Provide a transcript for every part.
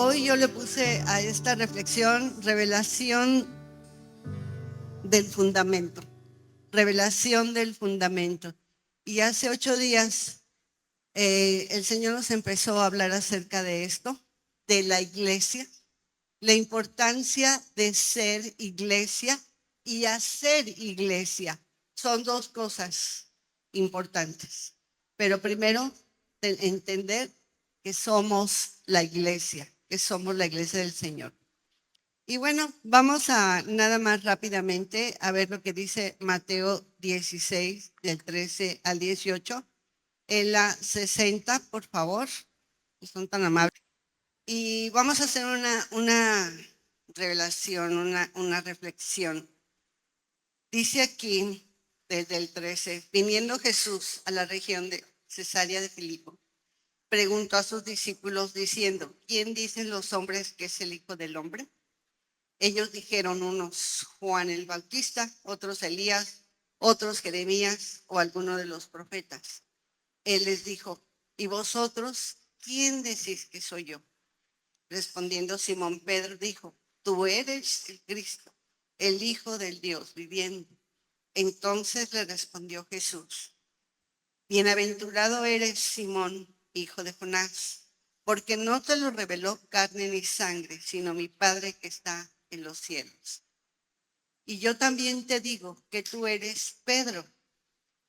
Hoy yo le puse a esta reflexión revelación del fundamento, revelación del fundamento. Y hace 8 días el Señor nos empezó a hablar acerca de esto, de la iglesia, la importancia de ser iglesia y hacer iglesia. Son dos cosas importantes. Pero primero, entender que somos la iglesia del Señor. Y bueno, vamos a nada más rápidamente a ver lo que dice Mateo 16, del 13 al 18. En la 60, por favor, si son tan amables. Y vamos a hacer una revelación, una reflexión. Dice aquí, desde el 13, viniendo Jesús a la región de Cesarea de Filipo, preguntó a sus discípulos diciendo, ¿quién dicen los hombres que es el Hijo del Hombre? Ellos dijeron, unos Juan el Bautista, otros Elías, otros Jeremías o alguno de los profetas. Él les dijo, ¿y vosotros quién decís que soy yo? Respondiendo Simón Pedro dijo, tú eres el Cristo, el Hijo del Dios viviente. Entonces le respondió Jesús, bienaventurado eres Simón, hijo de Jonás, porque no te lo reveló carne ni sangre, sino mi Padre que está en los cielos. Y yo también te digo que tú eres Pedro,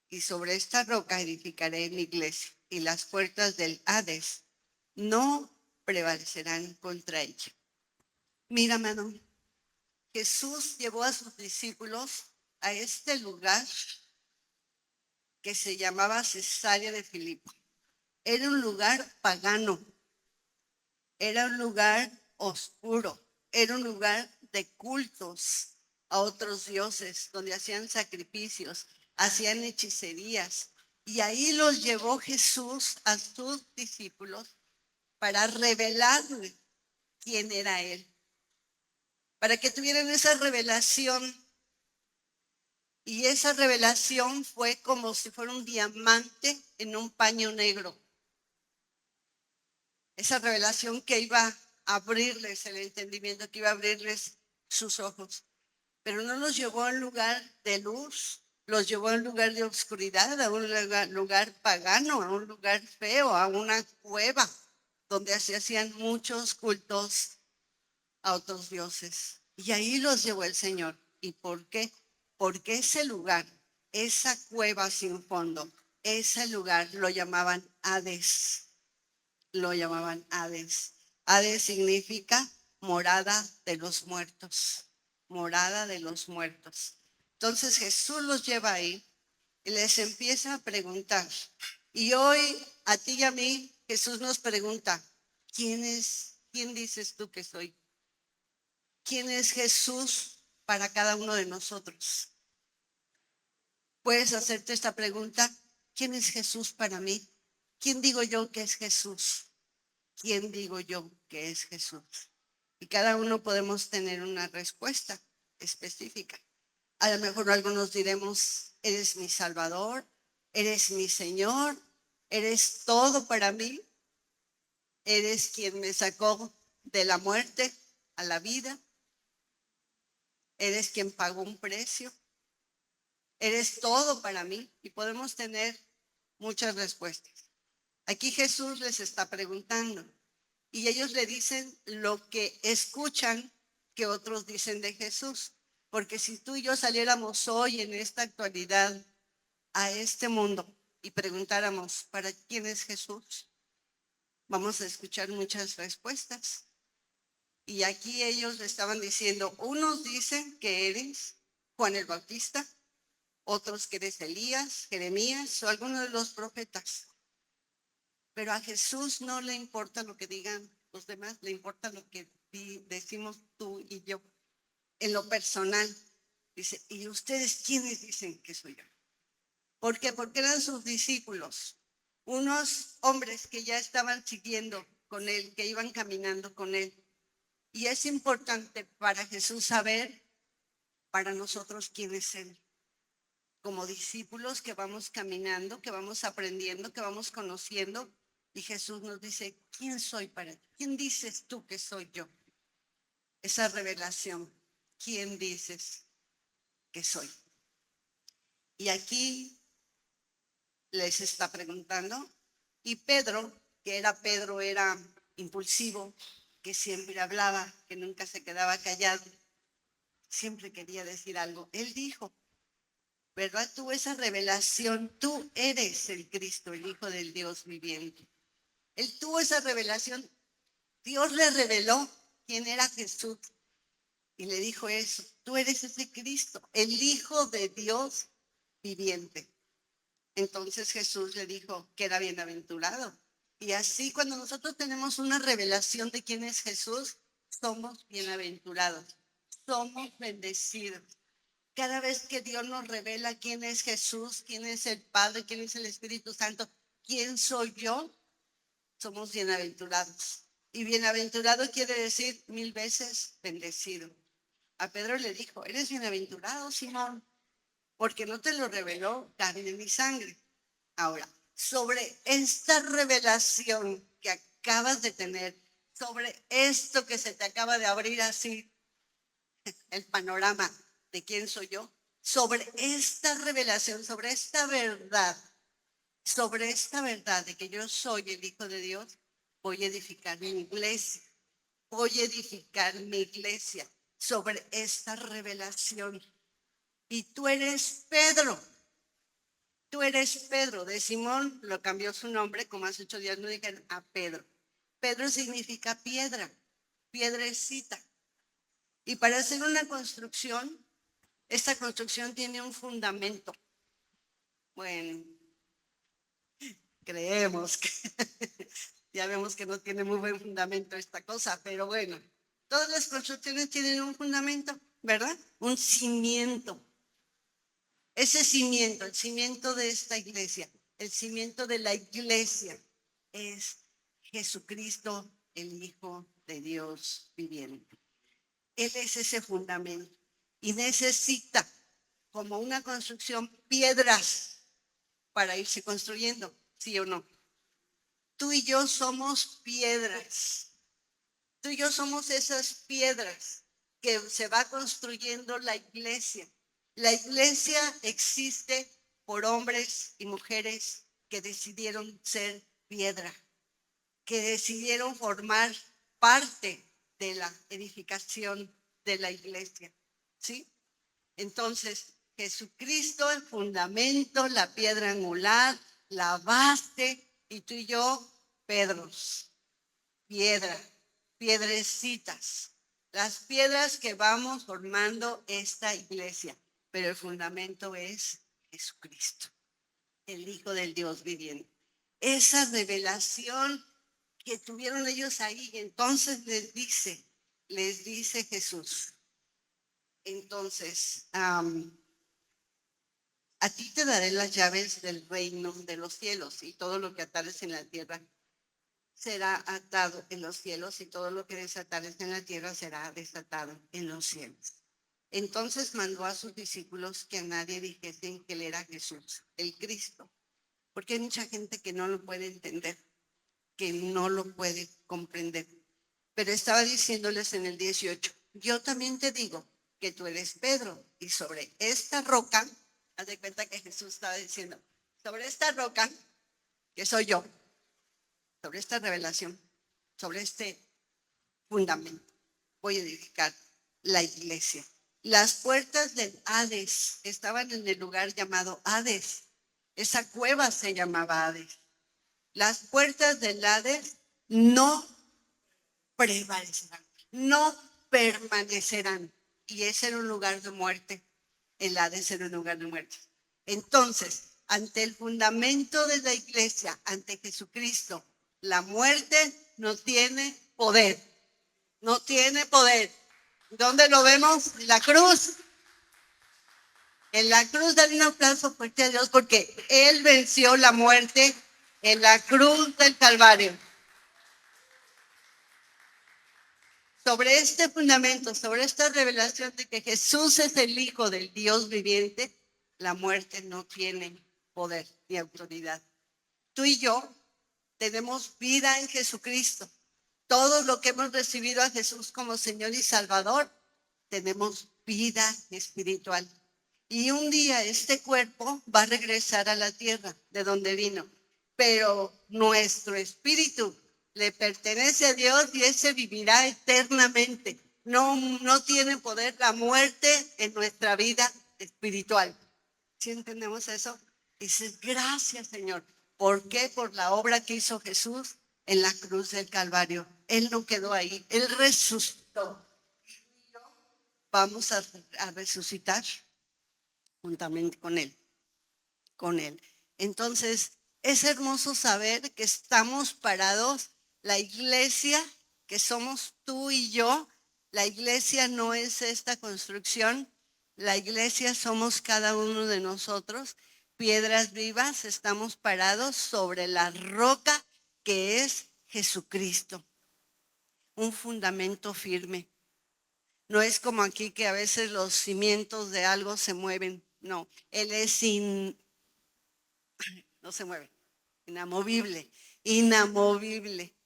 y sobre esta roca edificaré mi iglesia, y las puertas del Hades no prevalecerán contra ella. Mira, hermano, Jesús llevó a sus discípulos a este lugar que se llamaba Cesarea de Filipo. Era un lugar pagano, era un lugar oscuro, era un lugar de cultos a otros dioses, donde hacían sacrificios, hacían hechicerías. Y ahí los llevó Jesús a sus discípulos para revelarle quién era Él, para que tuvieran esa revelación. Y esa revelación fue como si fuera un diamante en un paño negro. Esa revelación que iba a abrirles el entendimiento, que iba a abrirles sus ojos. Pero no los llevó a un lugar de luz, los llevó a un lugar de oscuridad, a un lugar pagano, a un lugar feo, a una cueva, donde se hacían muchos cultos a otros dioses. Y ahí los llevó el Señor. ¿Y por qué? Porque ese lugar, esa cueva sin fondo, ese lugar lo llamaban Hades. Lo llamaban Hades. Hades significa morada de los muertos. Morada de los muertos. Entonces Jesús los lleva ahí y les empieza a preguntar. Y hoy, a ti y a mí, Jesús nos pregunta, ¿quién dices tú que soy? ¿Quién es Jesús para cada uno de nosotros? Puedes hacerte esta pregunta, ¿quién es Jesús para mí? ¿Quién digo yo que es Jesús? ¿Quién digo yo que es Jesús? Y cada uno podemos tener una respuesta específica. A lo mejor algunos diremos, eres mi Salvador, eres mi Señor, eres todo para mí, eres quien me sacó de la muerte a la vida, eres quien pagó un precio, eres todo para mí. Y podemos tener muchas respuestas. Aquí Jesús les está preguntando y ellos le dicen lo que escuchan que otros dicen de Jesús. Porque si tú y yo saliéramos hoy en esta actualidad a este mundo y preguntáramos, ¿para quién es Jesús? Vamos a escuchar muchas respuestas. Y aquí ellos le estaban diciendo, unos dicen que eres Juan el Bautista, otros que eres Elías, Jeremías o alguno de los profetas. Pero a Jesús no le importa lo que digan los demás, le importa lo que decimos tú y yo. En lo personal, dice, ¿y ustedes quiénes dicen que soy yo? ¿Por qué? Porque eran sus discípulos, unos hombres que ya estaban siguiendo con él, que iban caminando con él. Y es importante para Jesús saber para nosotros quién es Él. Como discípulos que vamos caminando, que vamos aprendiendo, que vamos conociendo, Y Jesús nos dice, ¿quién soy para ti? ¿Quién dices tú que soy yo? Esa revelación, ¿quién dices que soy? Y aquí les está preguntando. Y Pedro, era impulsivo, que siempre hablaba, que nunca se quedaba callado, siempre quería decir algo. Él dijo, ¿verdad? Tuvo esa revelación, tú eres el Cristo, el Hijo del Dios viviente. Él tuvo esa revelación, Dios le reveló quién era Jesús y le dijo eso, tú eres ese Cristo, el Hijo de Dios viviente. Entonces Jesús le dijo que era bienaventurado. Y así cuando nosotros tenemos una revelación de quién es Jesús, somos bienaventurados, somos bendecidos. Cada vez que Dios nos revela quién es Jesús, quién es el Padre, quién es el Espíritu Santo, quién soy yo, somos bienaventurados. Y bienaventurado quiere decir 1000 veces bendecido. A Pedro le dijo, eres bienaventurado, Simón, porque no te lo reveló carne ni sangre. Ahora, sobre esta revelación que acabas de tener, sobre esto que se te acaba de abrir así, el panorama de quién soy yo, sobre esta revelación, sobre esta verdad de que yo soy el Hijo de Dios, voy a edificar mi iglesia, sobre esta revelación. Y tú eres Pedro. De Simón lo cambió su nombre, como hace 8 días no dijeron, a Pedro. Pedro significa piedra, piedrecita. Y para hacer una construcción, esta construcción tiene un fundamento. Bueno, creemos que ya vemos que no tiene muy buen fundamento esta cosa, pero bueno, todas las construcciones tienen un fundamento, ¿verdad? Un cimiento. Ese cimiento, el cimiento de esta iglesia, el cimiento de la iglesia es Jesucristo, el Hijo de Dios viviente. Él es ese fundamento y necesita, como una construcción, piedras para irse construyendo, ¿sí o no? Tú y yo somos piedras. Tú y yo somos esas piedras que se va construyendo la iglesia. La iglesia existe por hombres y mujeres que decidieron ser piedra, que decidieron formar parte de la edificación de la iglesia, ¿sí? Entonces, Jesucristo, el fundamento, la piedra angular, la base, y tú y yo, Pedros, piedra, piedrecitas, las piedras que vamos formando esta iglesia, pero el fundamento es Jesucristo, el Hijo del Dios viviente. Esa revelación que tuvieron ellos ahí, entonces les dice Jesús, entonces, a ti te daré las llaves del reino de los cielos, y todo lo que atares en la tierra será atado en los cielos, y todo lo que desatares en la tierra será desatado en los cielos. Entonces mandó a sus discípulos que a nadie dijesen que él era Jesús, el Cristo, porque hay mucha gente que no lo puede entender, que no lo puede comprender. Pero estaba diciéndoles en el 18, yo también te digo que tú eres Pedro, y sobre esta roca, haz de cuenta que Jesús estaba diciendo, sobre esta roca, que soy yo, sobre esta revelación, sobre este fundamento, voy a edificar la iglesia. Las puertas del Hades estaban en el lugar llamado Hades. Esa cueva se llamaba Hades. Las puertas del Hades no prevalecerán, no permanecerán. Y ese era un lugar de muerte. El Hades era un lugar de muerte. Entonces, ante el fundamento de la iglesia, ante Jesucristo, la muerte no tiene poder. No tiene poder. ¿Dónde lo vemos? En la cruz. En la cruz, dale un aplauso fuerte a Dios porque Él venció la muerte en la cruz del Calvario. Sobre este fundamento, sobre esta revelación de que Jesús es el Hijo del Dios viviente, la muerte no tiene poder ni autoridad. Tú y yo tenemos vida en Jesucristo. Todos los que hemos recibido a Jesús como Señor y Salvador, tenemos vida espiritual. Y un día este cuerpo va a regresar a la tierra de donde vino. Pero nuestro espíritu le pertenece a Dios y ese vivirá eternamente. No tiene poder la muerte en nuestra vida espiritual. ¿Sí entendemos eso? Dices, gracias, Señor. ¿Por qué? Por la obra que hizo Jesús en la cruz del Calvario. Él no quedó ahí, Él resucitó. Vamos a resucitar juntamente con Él. Entonces, es hermoso saber que estamos parados, la iglesia, que somos tú y yo. La iglesia no es esta construcción, la iglesia somos cada uno de nosotros, piedras vivas, estamos parados sobre la roca que es Jesucristo, un fundamento firme. No es como aquí que a veces los cimientos de algo se mueven, no, Él es no se mueve, inamovible,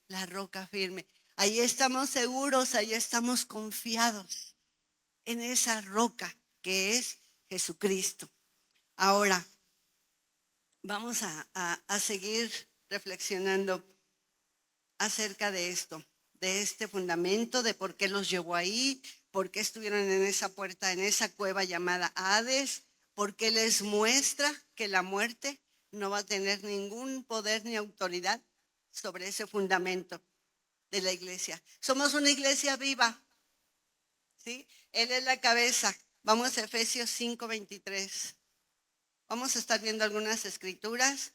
la roca firme. Ahí estamos seguros, ahí estamos confiados en esa roca que es Jesucristo. Ahora, vamos a seguir reflexionando acerca de esto, de este fundamento, de por qué los llevó ahí, por qué estuvieron en esa puerta, en esa cueva llamada Hades, por qué les muestra que la muerte no va a tener ningún poder ni autoridad sobre ese fundamento de la iglesia. Somos una iglesia viva, ¿sí? Él es la cabeza. Vamos a Efesios 5:23. Vamos a estar viendo algunas escrituras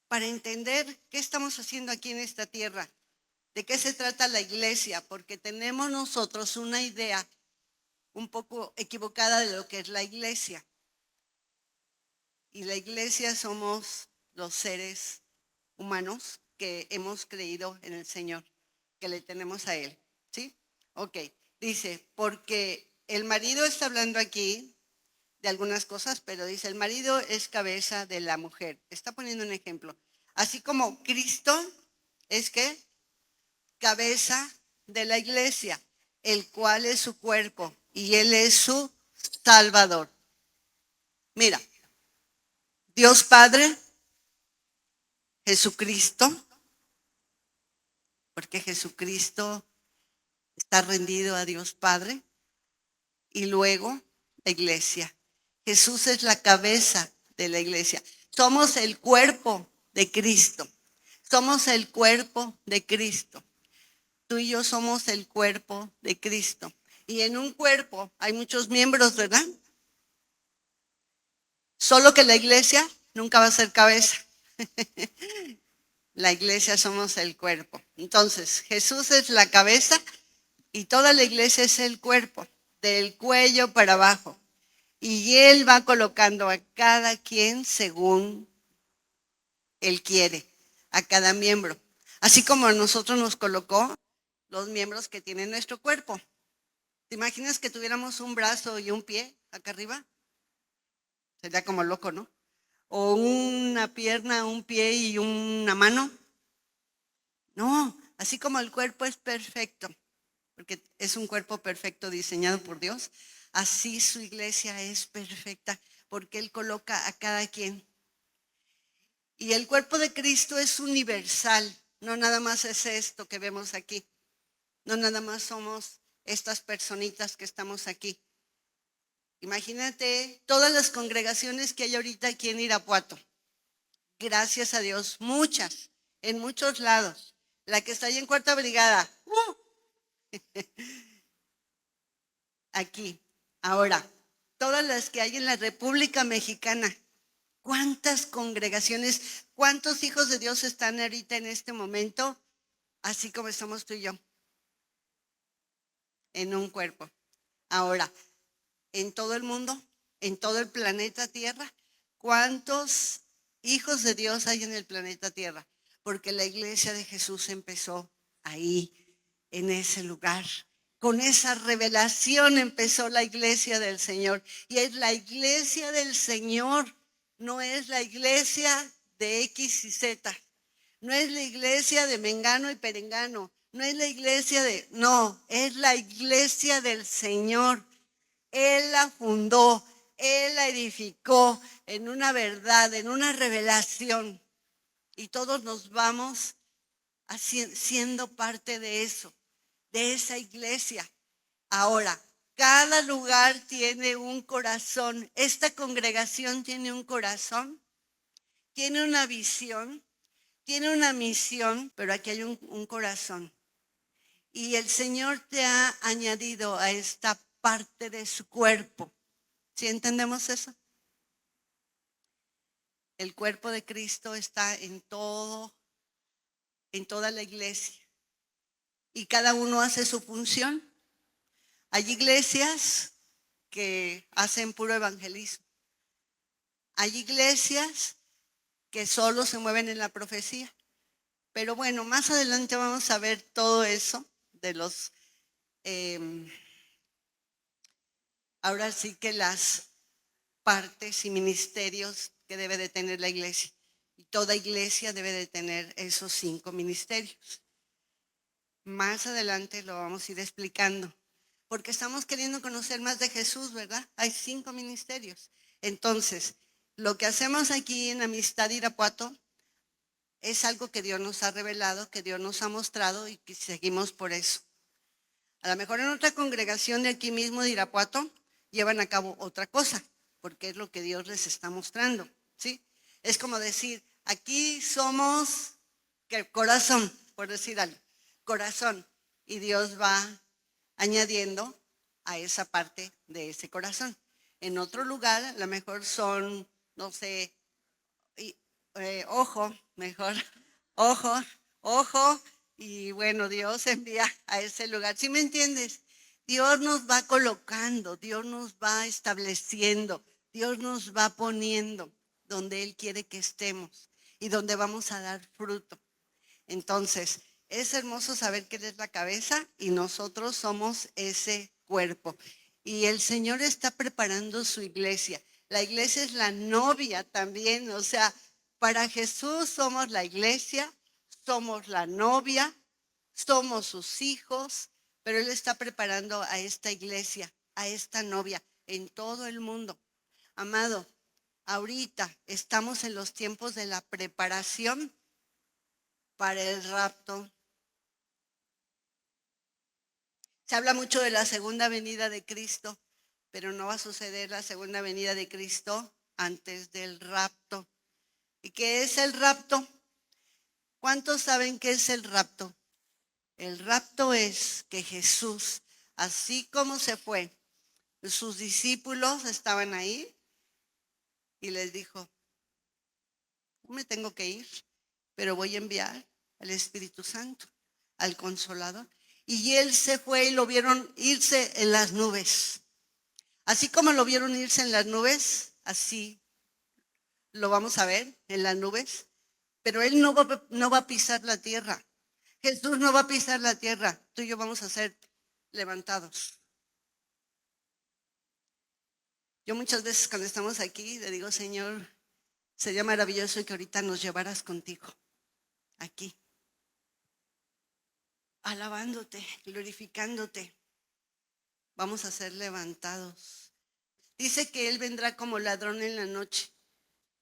para entender qué estamos haciendo aquí en esta tierra, de qué se trata la iglesia, porque tenemos nosotros una idea un poco equivocada de lo que es la iglesia. Y la iglesia somos los seres humanos que hemos creído en el Señor, que le tenemos a Él, ¿sí? Ok, dice, porque el marido está hablando aquí de algunas cosas, pero dice, el marido es cabeza de la mujer. Está poniendo un ejemplo. Así como Cristo es que cabeza de la iglesia, el cual es su cuerpo y Él es su Salvador. Mira, Dios Padre, Jesucristo, porque Jesucristo está rendido a Dios Padre, y luego la iglesia. Jesús es la cabeza de la iglesia. Somos el cuerpo de Cristo. Somos el cuerpo de Cristo. Tú y yo somos el cuerpo de Cristo. Y en un cuerpo hay muchos miembros, ¿verdad? Solo que la iglesia nunca va a ser cabeza. La iglesia somos el cuerpo. Entonces, Jesús es la cabeza y toda la iglesia es el cuerpo, del cuello para abajo. Y Él va colocando a cada quien según Él quiere, a cada miembro. Así como a nosotros nos colocó los miembros que tiene nuestro cuerpo. ¿Te imaginas que tuviéramos un brazo y un pie acá arriba? Sería como loco, ¿no? O una pierna, un pie y una mano. No, así como el cuerpo es perfecto, porque es un cuerpo perfecto diseñado por Dios, así su iglesia es perfecta, porque Él coloca a cada quien. Y el cuerpo de Cristo es universal, no nada más es esto que vemos aquí, no nada más somos estas personitas que estamos aquí. Imagínate todas las congregaciones que hay ahorita aquí en Irapuato. Gracias a Dios, muchas, en muchos lados. La que está ahí en Cuarta Brigada, aquí. Ahora, todas las que hay en la República Mexicana. ¿Cuántas congregaciones, cuántos hijos de Dios están ahorita en este momento, así como estamos tú y yo, en un cuerpo? Ahora, en todo el mundo, en todo el planeta Tierra, ¿cuántos hijos de Dios hay en el planeta Tierra? Porque la iglesia de Jesús empezó ahí, en ese lugar. Con esa revelación empezó la iglesia del Señor. Y es la iglesia del Señor, no es la iglesia de X y Z. No es la iglesia de Mengano y Perengano. No es la iglesia de... No, es la iglesia del Señor. Él la fundó, Él la edificó en una verdad, en una revelación. Y todos nos vamos siendo parte de eso, de esa iglesia. Ahora, cada lugar tiene un corazón. Esta congregación tiene un corazón, tiene una visión, tiene una misión, pero aquí hay un corazón. Y el Señor te ha añadido a esta parte de su cuerpo. ¿Sí entendemos eso? El cuerpo de Cristo está en todo, en toda la iglesia. Y cada uno hace su función. Hay iglesias que hacen puro evangelismo. Hay iglesias que solo se mueven en la profecía. Pero bueno, más adelante vamos a ver todo eso de los... ahora sí que las partes y ministerios que debe de tener la iglesia. Y toda iglesia debe de tener esos 5 ministerios. Más adelante lo vamos a ir explicando, porque estamos queriendo conocer más de Jesús, ¿verdad? Hay 5 ministerios. Entonces, lo que hacemos aquí en Amistad Irapuato es algo que Dios nos ha revelado, que Dios nos ha mostrado y que seguimos por eso. A lo mejor en otra congregación de aquí mismo de Irapuato llevan a cabo otra cosa, porque es lo que Dios les está mostrando, ¿sí? Es como decir, aquí somos corazón, por decir algo, corazón, y Dios va añadiendo a esa parte de ese corazón. En otro lugar, a lo mejor son, no sé, ojo, mejor, ojo, y bueno, Dios envía a ese lugar. ¿Sí me entiendes? Dios nos va colocando, Dios nos va estableciendo, Dios nos va poniendo donde Él quiere que estemos y donde vamos a dar fruto. Entonces, es hermoso saber que Él es la cabeza y nosotros somos ese cuerpo. Y el Señor está preparando su iglesia. La iglesia es la novia también, o sea, para Jesús somos la iglesia, somos la novia, somos sus hijos, pero Él está preparando a esta iglesia, a esta novia en todo el mundo. Amado, ahorita estamos en los tiempos de la preparación para el rapto. Se habla mucho de la segunda venida de Cristo, pero no va a suceder la segunda venida de Cristo antes del rapto. ¿Y qué es el rapto? ¿Cuántos saben qué es el rapto? El rapto es que Jesús, así como se fue, sus discípulos estaban ahí y les dijo, me tengo que ir, pero voy a enviar al Espíritu Santo, al Consolador. Y él se fue y lo vieron irse en las nubes. Así como lo vieron irse en las nubes, así lo vamos a ver en las nubes. Pero él no va a pisar la tierra. Jesús no va a pisar la tierra. Tú y yo vamos a ser levantados. Yo muchas veces cuando estamos aquí le digo, Señor, sería maravilloso que ahorita nos llevaras contigo, aquí, alabándote, glorificándote. Vamos a ser levantados. Dice que Él vendrá como ladrón en la noche.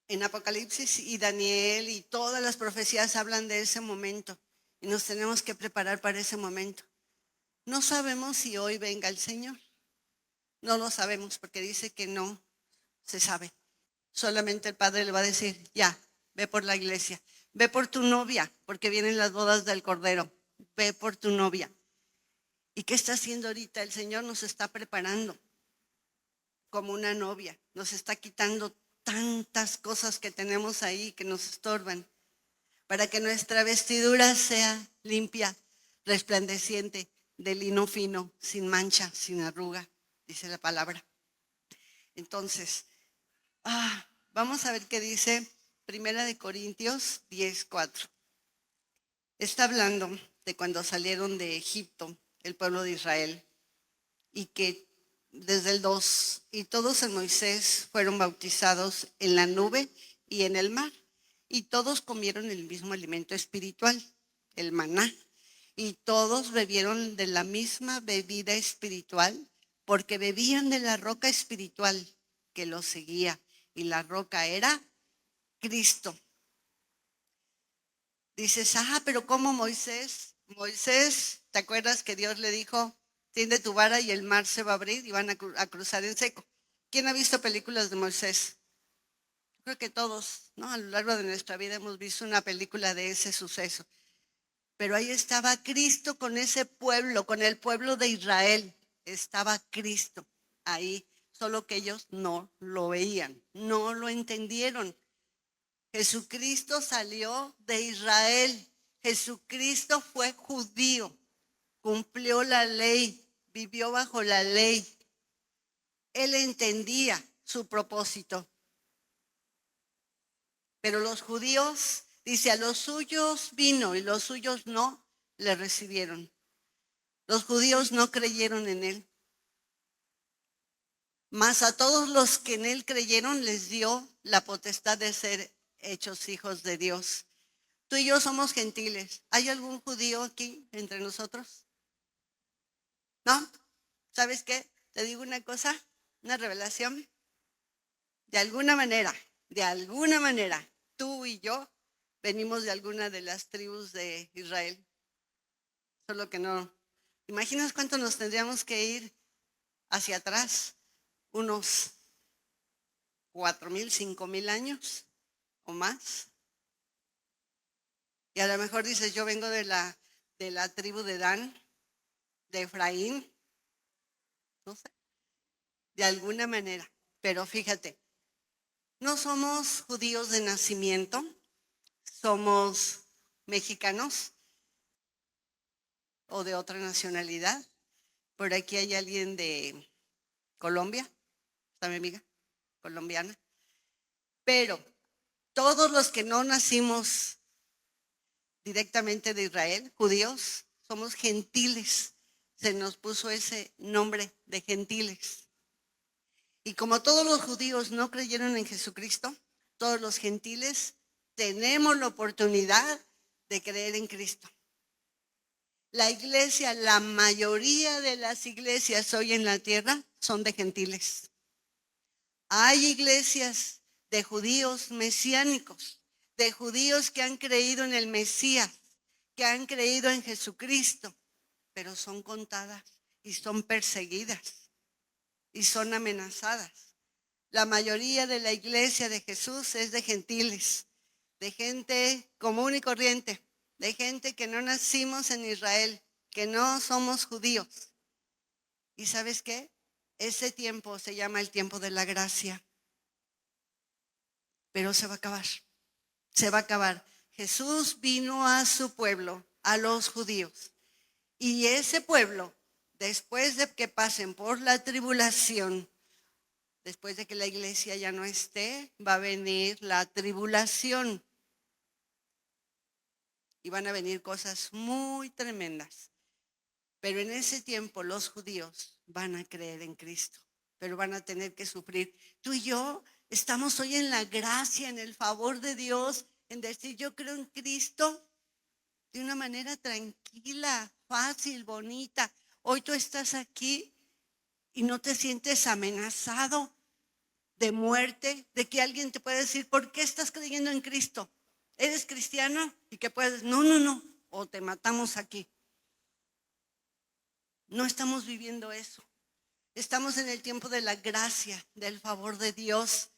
En Apocalipsis y Daniel y todas las profecías hablan de ese momento. Y nos tenemos que preparar para ese momento. No sabemos si hoy venga el Señor. No lo sabemos porque dice que no se sabe. Solamente el Padre le va a decir, ya, ve por la iglesia. Ve por tu novia, porque vienen las bodas del Cordero. Ve por tu novia. ¿Y qué está haciendo ahorita? El Señor nos está preparando como una novia. Nos está quitando tantas cosas que tenemos ahí que nos estorban, para que nuestra vestidura sea limpia, resplandeciente, de lino fino, sin mancha, sin arruga, dice la palabra. Entonces, vamos a ver qué dice 1 Corintios 10:4. Está hablando de cuando salieron de Egipto, el pueblo de Israel, y que desde el 2, y todos en Moisés fueron bautizados en la nube y en el mar. y todos comieron el mismo alimento espiritual, el maná, y todos bebieron de la misma bebida espiritual, porque bebían de la roca espiritual que los seguía, y la roca era Cristo. Dices, pero ¿cómo Moisés? Moisés, ¿te acuerdas que Dios le dijo, tiende tu vara y el mar se va a abrir y van a cruzar en seco? ¿Quién ha visto películas de Moisés? Creo que todos, ¿no? A lo largo de nuestra vida hemos visto una película de ese suceso. Pero ahí estaba Cristo con ese pueblo, con el pueblo de Israel. Estaba Cristo ahí, solo que ellos no lo veían, no lo entendieron. Jesucristo salió de Israel. Jesucristo fue judío, cumplió la ley, vivió bajo la ley. Él entendía su propósito. Pero los judíos, dice, a los suyos vino y los suyos no le recibieron. Los judíos no creyeron en él. Mas a todos los que en él creyeron les dio la potestad de ser hechos hijos de Dios. Tú y yo somos gentiles. ¿Hay algún judío aquí entre nosotros? ¿No? ¿Sabes qué? Te digo una cosa, una revelación. De alguna manera, tú y yo venimos de alguna de las tribus de Israel. Solo que no. ¿Imaginas cuánto nos tendríamos que ir hacia atrás? Unos 4,000, 5,000 años o más. Y a lo mejor dices, yo vengo de la tribu de Dan, de Efraín, no sé, de alguna manera. Pero fíjate, no somos judíos de nacimiento, somos mexicanos o de otra nacionalidad. Por aquí hay alguien de Colombia, está mi amiga colombiana. Pero todos los que no nacimos directamente de Israel, judíos, somos gentiles. Se nos puso ese nombre de gentiles. Y como todos los judíos no creyeron en Jesucristo, todos los gentiles tenemos la oportunidad de creer en Cristo. La iglesia, la mayoría de las iglesias hoy en la tierra son de gentiles. Hay iglesias de judíos mesiánicos, de judíos que han creído en el Mesías, que han creído en Jesucristo, pero son contadas y son perseguidas y son amenazadas. La mayoría de la iglesia de Jesús es de gentiles, de gente común y corriente, de gente que no nacimos en Israel, que no somos judíos. ¿Y sabes qué? Ese tiempo se llama el tiempo de la gracia. Pero se va a acabar, se va a acabar. Jesús vino a su pueblo, a los judíos. Y ese pueblo, después de que pasen por la tribulación, después de que la iglesia ya no esté, va a venir la tribulación. Y van a venir cosas muy tremendas. Pero en ese tiempo los judíos van a creer en Cristo, pero van a tener que sufrir. Tú y yo estamos hoy en la gracia, en el favor de Dios, en decir yo creo en Cristo de una manera tranquila, fácil, bonita. Hoy tú estás aquí y no te sientes amenazado de muerte, de que alguien te pueda decir, ¿por qué estás creyendo en Cristo? ¿Eres cristiano? Y que puedes, no, o te matamos aquí. No estamos viviendo eso. Estamos en el tiempo de la gracia, del favor de Dios.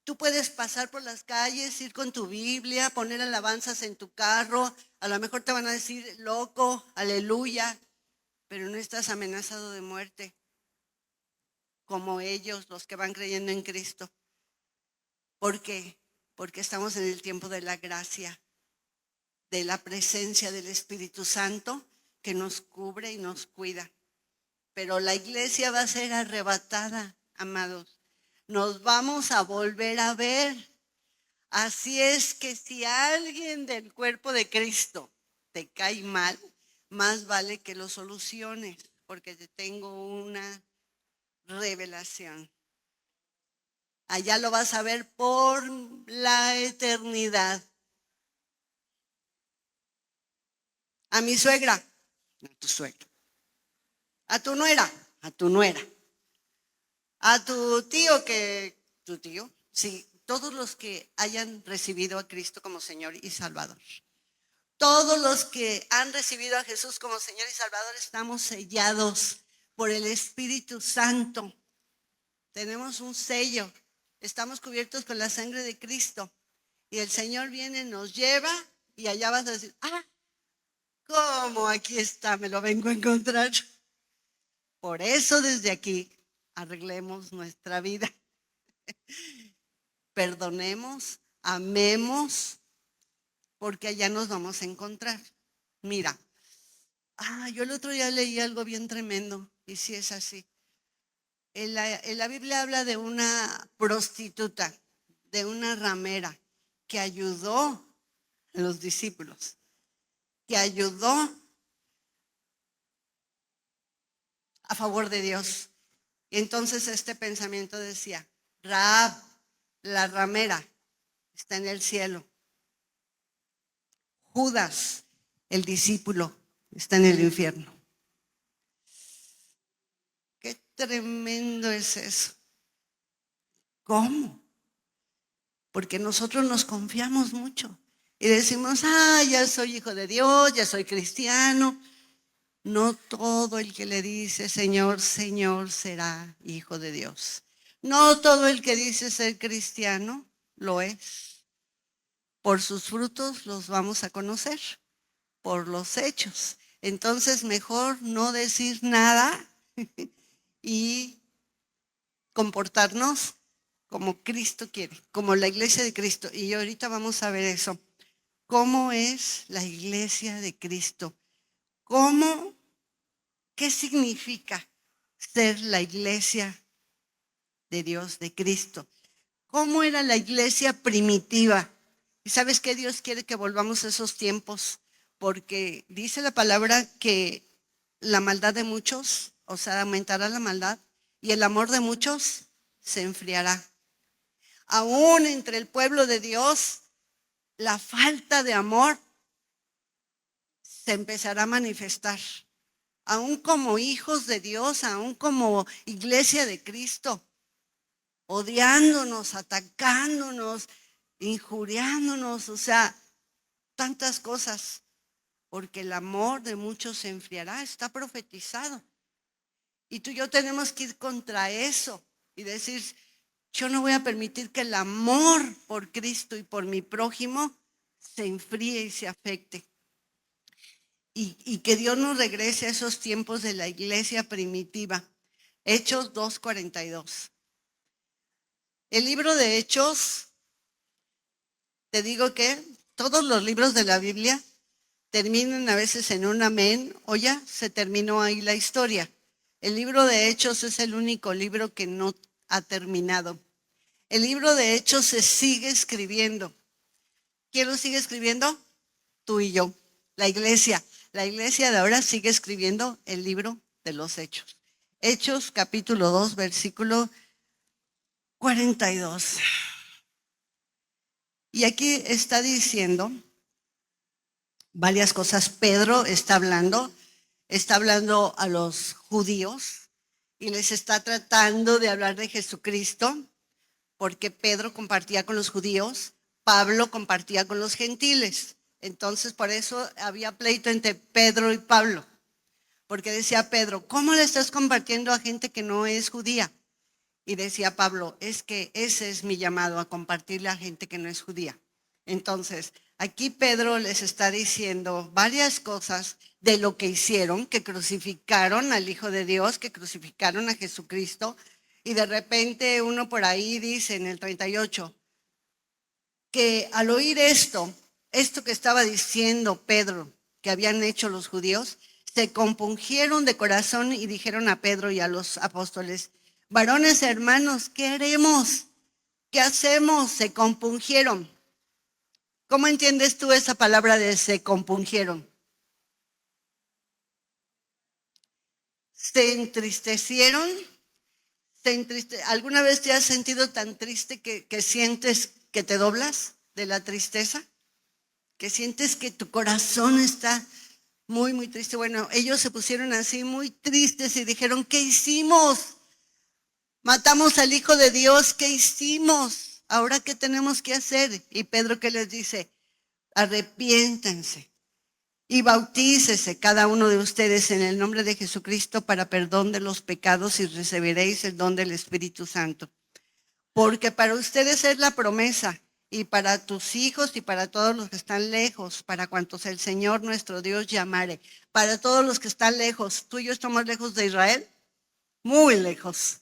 Tú puedes pasar por las calles, ir con tu Biblia, poner alabanzas en tu carro. A lo mejor te van a decir loco, aleluya, pero no estás amenazado de muerte como ellos, los que van creyendo en Cristo. ¿Por qué? Porque estamos en el tiempo de la gracia, de la presencia del Espíritu Santo que nos cubre y nos cuida. Pero la iglesia va a ser arrebatada, amados. Nos vamos a volver a ver. Así es que si alguien del cuerpo de Cristo te cae mal, más vale que lo soluciones, porque te tengo una revelación. Allá lo vas a ver por la eternidad. A mi suegra, a tu suegra. A tu nuera, a tu nuera. A tu tío tu tío, sí, todos los que hayan recibido a Cristo como Señor y Salvador. Todos los que han recibido a Jesús como Señor y Salvador estamos sellados por el Espíritu Santo. Tenemos un sello, estamos cubiertos con la sangre de Cristo. Y el Señor viene, nos lleva y allá vas a decir, ¿cómo? Aquí está, me lo vengo a encontrar. Por eso desde aquí arreglemos nuestra vida. Perdonemos, amemos, porque allá nos vamos a encontrar. Mira, yo el otro día leí algo bien tremendo, y sí es así. En la Biblia habla de una prostituta, de una ramera, que ayudó a los discípulos, que ayudó a favor de Dios. Y entonces este pensamiento decía, Rahab, la ramera, está en el cielo. Judas, el discípulo, está en el infierno. Qué tremendo es eso. ¿Cómo? Porque nosotros nos confiamos mucho y decimos, ya soy hijo de Dios, ya soy cristiano. No todo el que le dice Señor, Señor será hijo de Dios. No todo el que dice ser cristiano lo es. Por sus frutos los vamos a conocer, por los hechos. Entonces mejor no decir nada y comportarnos como Cristo quiere, como la iglesia de Cristo. Y ahorita vamos a ver eso. ¿Cómo es la iglesia de Cristo? ¿Qué significa ser la iglesia de Dios, de Cristo? ¿Cómo era la iglesia primitiva? ¿Y sabes qué? Dios quiere que volvamos a esos tiempos, porque dice la palabra que la maldad de muchos, o sea, aumentará la maldad, y el amor de muchos se enfriará. Aún entre el pueblo de Dios, la falta de amor se empezará a manifestar. Aún como hijos de Dios, aún como iglesia de Cristo, odiándonos, atacándonos, injuriándonos, o sea, tantas cosas, porque el amor de muchos se enfriará, está profetizado. Y tú y yo tenemos que ir contra eso y decir, yo no voy a permitir que el amor por Cristo y por mi prójimo se enfríe y se afecte. Y que Dios nos regrese a esos tiempos de la iglesia primitiva. Hechos 2:42. El libro de Hechos, te digo que todos los libros de la Biblia terminan a veces en un amén o ya se terminó ahí la historia. El libro de Hechos es el único libro que no ha terminado. El libro de Hechos se sigue escribiendo. ¿Quién lo sigue escribiendo? Tú y yo, la iglesia. La iglesia de ahora sigue escribiendo el libro de los Hechos. Hechos capítulo 2, versículo 42. Y aquí está diciendo varias cosas. Pedro está hablando a los judíos y les está tratando de hablar de Jesucristo, porque Pedro compartía con los judíos, Pablo compartía con los gentiles. Entonces, por eso había pleito entre Pedro y Pablo, porque decía Pedro, ¿cómo le estás compartiendo a gente que no es judía? Y decía Pablo, es que ese es mi llamado, a compartirle a gente que no es judía. Entonces, aquí Pedro les está diciendo varias cosas de lo que hicieron, que crucificaron al Hijo de Dios, que crucificaron a Jesucristo. Y de repente uno por ahí dice en el 38, que al oír esto que estaba diciendo Pedro, que habían hecho los judíos, se compungieron de corazón y dijeron a Pedro y a los apóstoles, varones hermanos, ¿qué haremos? ¿Qué hacemos? Se compungieron. ¿Cómo entiendes tú esa palabra de se compungieron? Se entristecieron. ¿Alguna vez te has sentido tan triste que sientes que te doblas de la tristeza? Que sientes que tu corazón está muy, muy triste. Bueno, ellos se pusieron así muy tristes y dijeron, ¿qué hicimos? Matamos al Hijo de Dios, ¿qué hicimos? ¿Ahora qué tenemos que hacer? Y Pedro, ¿qué les dice? Arrepiéntanse y bautícese cada uno de ustedes en el nombre de Jesucristo para perdón de los pecados y recibiréis el don del Espíritu Santo. Porque para ustedes es la promesa, y para tus hijos y para todos los que están lejos, para cuantos el Señor nuestro Dios llamare. Para todos los que están lejos, tú y yo estamos lejos de Israel, muy lejos,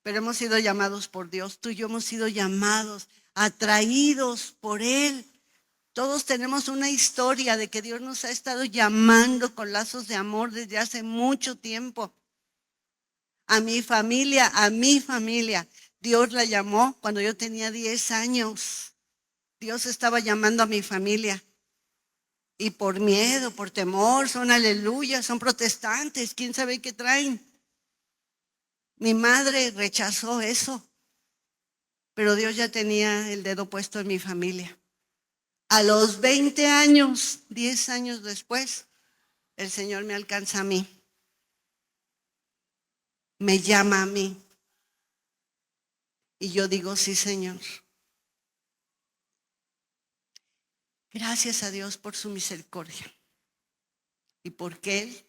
pero hemos sido llamados por Dios. Tú y yo hemos sido llamados, atraídos por Él. Todos tenemos una historia de que Dios nos ha estado llamando con lazos de amor desde hace mucho tiempo. A mi familia, Dios la llamó cuando yo tenía 10 años. Dios estaba llamando a mi familia. Y por miedo, por temor, son aleluya, son protestantes, quién sabe qué traen. Mi madre rechazó eso, pero Dios ya tenía el dedo puesto en mi familia. A los 20 años, 10 años después, el Señor me alcanza a mí. Me llama a mí. Y yo digo, sí, Señor. Gracias a Dios por su misericordia. Y porque Él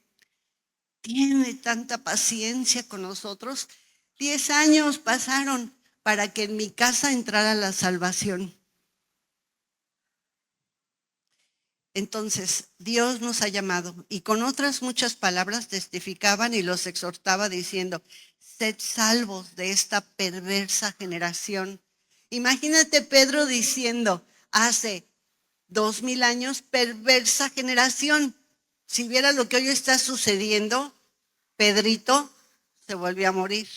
tiene tanta paciencia con nosotros. 10 años pasaron para que en mi casa entrara la salvación. Entonces, Dios nos ha llamado y con otras muchas palabras testificaban y los exhortaba diciendo, sed salvos de esta perversa generación. Imagínate Pedro diciendo, hace 2000 años, perversa generación. Si viera lo que hoy está sucediendo, Pedrito se volvió a morir.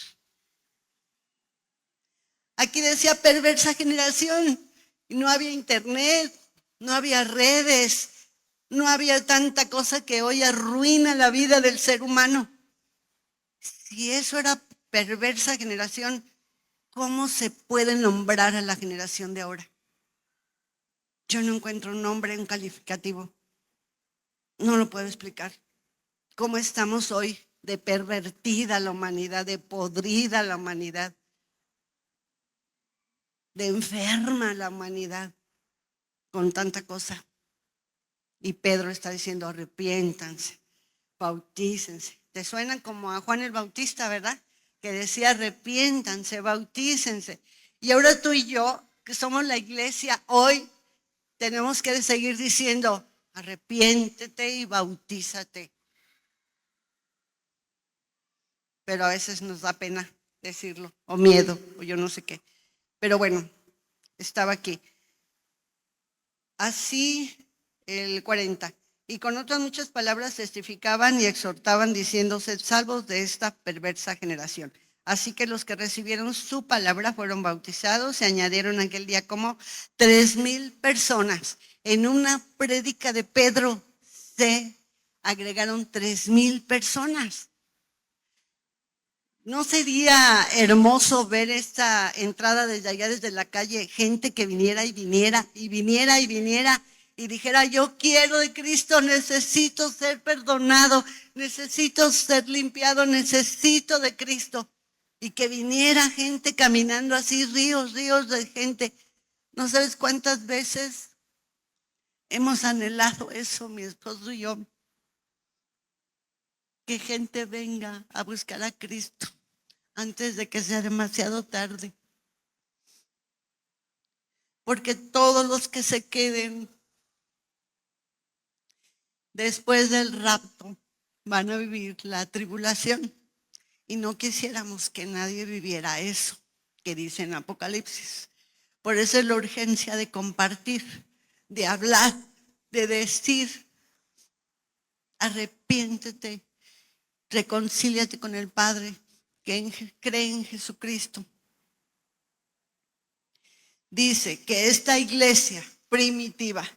Aquí decía perversa generación y no había internet, no había redes, no había tanta cosa que hoy arruina la vida del ser humano. Si eso era perversa generación, ¿cómo se puede nombrar a la generación de ahora? Yo no encuentro un nombre, un calificativo. No lo puedo explicar. ¿Cómo estamos hoy de pervertida la humanidad, de podrida la humanidad, de enferma la humanidad con tanta cosa? Y Pedro está diciendo, arrepiéntanse, bautícense. ¿Te suenan como a Juan el Bautista, verdad? Que decía, arrepiéntanse, bautícense. Y ahora tú y yo, que somos la iglesia, hoy tenemos que seguir diciendo, arrepiéntete y bautízate. Pero a veces nos da pena decirlo, o miedo, o yo no sé qué. Pero bueno, estaba aquí. Así el 40. Y con otras muchas palabras testificaban y exhortaban diciendo, sed salvos de esta perversa generación. Así que los que recibieron su palabra fueron bautizados, se añadieron aquel día como 3,000 personas. En una prédica de Pedro se agregaron 3,000 personas. ¿No sería hermoso ver esta entrada desde allá, desde la calle, gente que viniera y viniera y viniera y viniera y dijera, yo quiero de Cristo, necesito ser perdonado, necesito ser limpiado, necesito de Cristo? Y que viniera gente caminando así, ríos de gente. No sabes cuántas veces hemos anhelado eso, mi esposo y yo, que gente venga a buscar a Cristo antes de que sea demasiado tarde. Porque todos los que se queden después del rapto van a vivir la tribulación. Y no quisiéramos que nadie viviera eso que dice en Apocalipsis. Por eso es la urgencia de compartir, de hablar, de decir, arrepiéntete, reconcíliate con el Padre, cree en Jesucristo. Dice que esta iglesia primitiva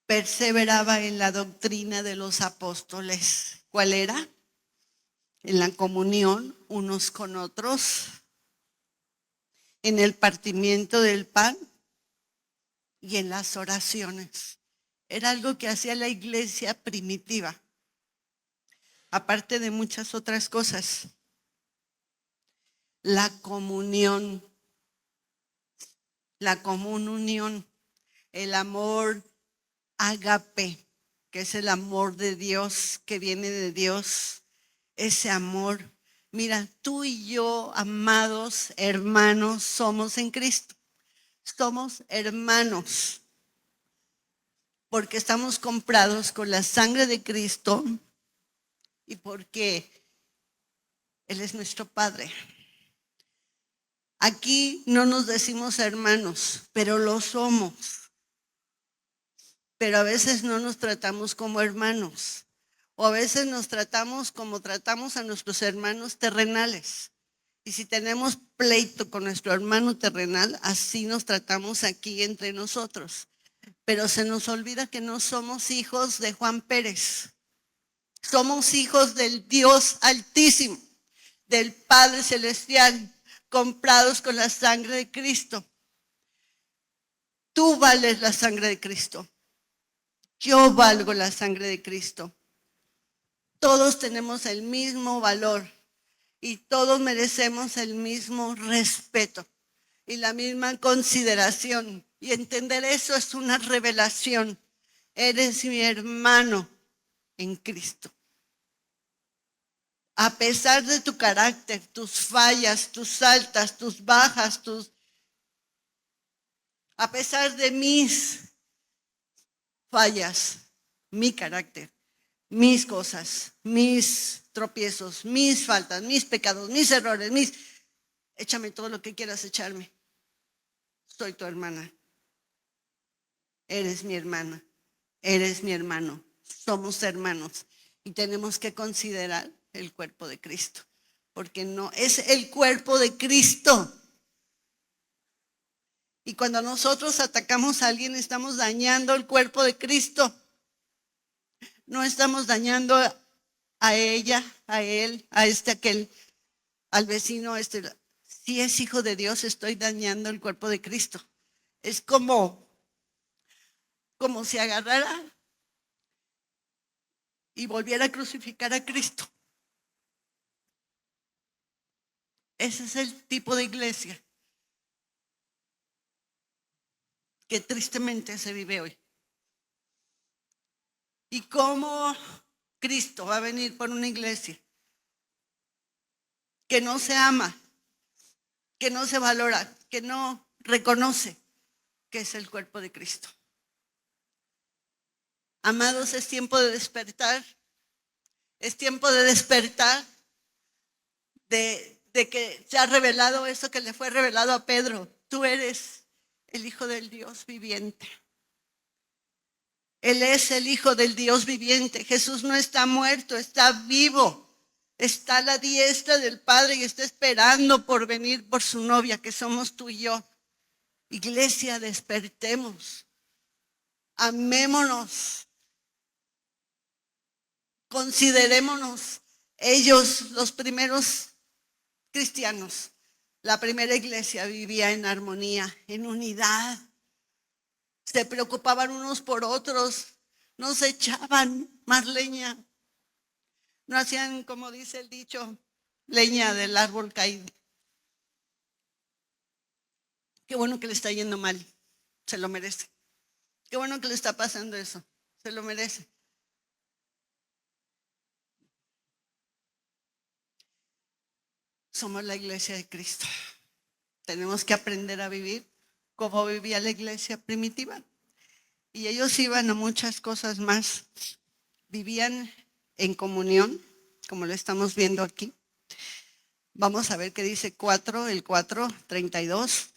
perseveraba en la doctrina de los apóstoles. ¿Cuál era? En la comunión unos con otros, en el partimiento del pan y en las oraciones. Era algo que hacía la iglesia primitiva, aparte de muchas otras cosas. La comunión, la común unión, el amor ágape, que es el amor de Dios, que viene de Dios, ese amor. Mira, tú y yo, amados hermanos, somos en Cristo. Somos hermanos, porque estamos comprados con la sangre de Cristo y porque Él es nuestro Padre. Aquí no nos decimos hermanos, pero lo somos. Pero a veces no nos tratamos como hermanos. O a veces nos tratamos como tratamos a nuestros hermanos terrenales. Y si tenemos pleito con nuestro hermano terrenal, así nos tratamos aquí entre nosotros. Pero se nos olvida que no somos hijos de Juan Pérez. Somos hijos del Dios Altísimo, del Padre Celestial, comprados con la sangre de Cristo. Tú vales la sangre de Cristo. Yo valgo la sangre de Cristo. Todos tenemos el mismo valor y todos merecemos el mismo respeto y la misma consideración. Y entender eso es una revelación. Eres mi hermano en Cristo. A pesar de tu carácter, tus fallas, tus altas, tus bajas, a pesar de mis fallas, mi carácter, mis cosas, mis tropiezos, mis faltas, mis pecados, mis errores, échame todo lo que quieras echarme. Soy tu hermana. Eres mi hermana. Eres mi hermano. Somos hermanos y tenemos que considerar el cuerpo de Cristo, porque no es el cuerpo de Cristo. Y cuando nosotros atacamos a alguien, estamos dañando el cuerpo de Cristo. No estamos dañando a ella, a él, a aquel, al vecino, Si es hijo de Dios, estoy dañando el cuerpo de Cristo. Es como si agarrara y volviera a crucificar a Cristo. Ese es el tipo de iglesia que tristemente se vive hoy. ¿Y cómo Cristo va a venir por una iglesia que no se ama, que no se valora, que no reconoce que es el cuerpo de Cristo? Amados, es tiempo de despertar. Es tiempo de despertar, de que se ha revelado eso que le fue revelado a Pedro. Tú eres el Hijo del Dios viviente. Él es el Hijo del Dios viviente. Jesús no está muerto, está vivo. Está a la diestra del Padre y está esperando por venir por su novia, que somos tú y yo. Iglesia, despertemos. Amémonos. Considerémonos ellos, los primeros cristianos. La primera iglesia vivía en armonía, en unidad. Se preocupaban unos por otros, no se echaban más leña. No hacían, como dice el dicho, leña del árbol caído. Qué bueno que le está yendo mal, se lo merece. Qué bueno que le está pasando eso, se lo merece. Somos la iglesia de Cristo. Tenemos que aprender a vivir como vivía la iglesia primitiva. Y ellos iban a muchas cosas más. Vivían en comunión, como lo estamos viendo aquí. Vamos a ver qué dice el 4:32.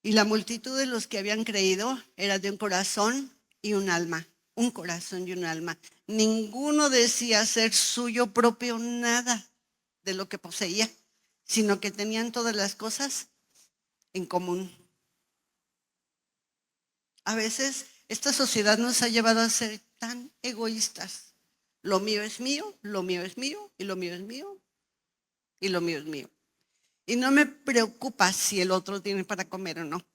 Y la multitud de los que habían creído era de un corazón y un alma. Un corazón y un alma. Ninguno decía ser suyo propio nada de lo que poseía, sino que tenían todas las cosas en común. A veces esta sociedad nos ha llevado a ser tan egoístas, Lo mío es mío, lo mío es mío, y lo mío es mío, y lo mío es mío. Y no me preocupa si el otro tiene para comer o no.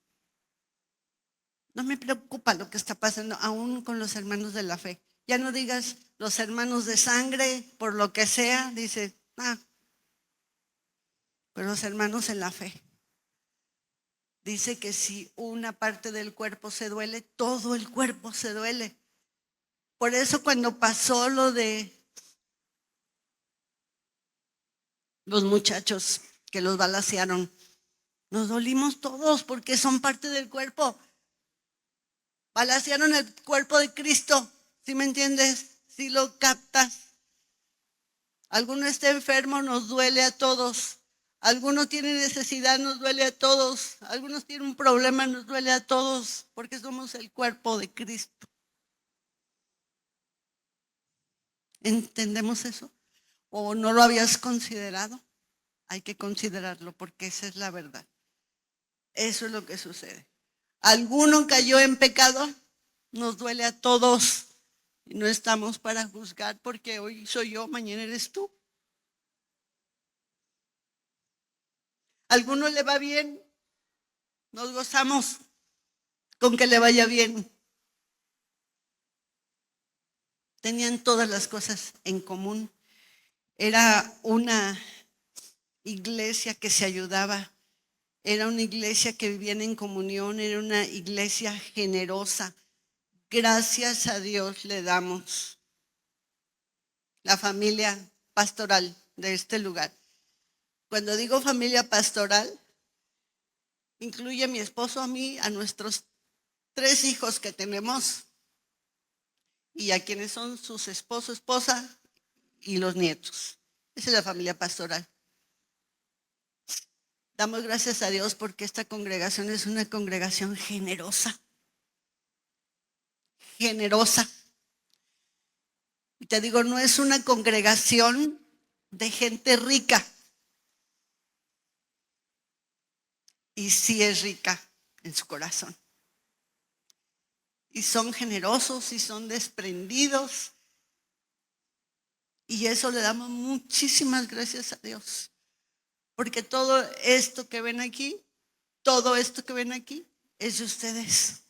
No me preocupa lo que está pasando aún con los hermanos de la fe. Ya no digas los hermanos de sangre, por lo que sea, dice, pero los hermanos en la fe. Dice que si una parte del cuerpo se duele, todo el cuerpo se duele. Por eso cuando pasó lo de los muchachos que los balacearon, nos dolimos todos porque son parte del cuerpo. Balacearon el cuerpo de Cristo, ¿sí me entiendes? Si lo captas. Alguno está enfermo, nos duele a todos. Alguno tiene necesidad, nos duele a todos. Algunos tienen un problema, nos duele a todos, porque somos el cuerpo de Cristo. ¿Entendemos eso? ¿O no lo habías considerado? Hay que considerarlo porque esa es la verdad. Eso es lo que sucede. ¿Alguno cayó en pecado? Nos duele a todos. Y no estamos para juzgar porque hoy soy yo, mañana eres tú. ¿Alguno le va bien? Nos gozamos con que le vaya bien. Tenían todas las cosas en común. Era una iglesia que se ayudaba. Era una iglesia que vivía en comunión. Era una iglesia generosa. Gracias a Dios le damos la familia pastoral de este lugar. Cuando digo familia pastoral, incluye a mi esposo, a mí, a nuestros 3 hijos que tenemos y a quienes son sus esposo, esposa y los nietos. Esa es la familia pastoral. Damos gracias a Dios porque esta congregación es una congregación generosa. Generosa. Y te digo, no es una congregación de gente rica. Y sí es rica en su corazón. Y son generosos y son desprendidos. Y eso le damos muchísimas gracias a Dios. Porque todo esto que ven aquí, es de ustedes.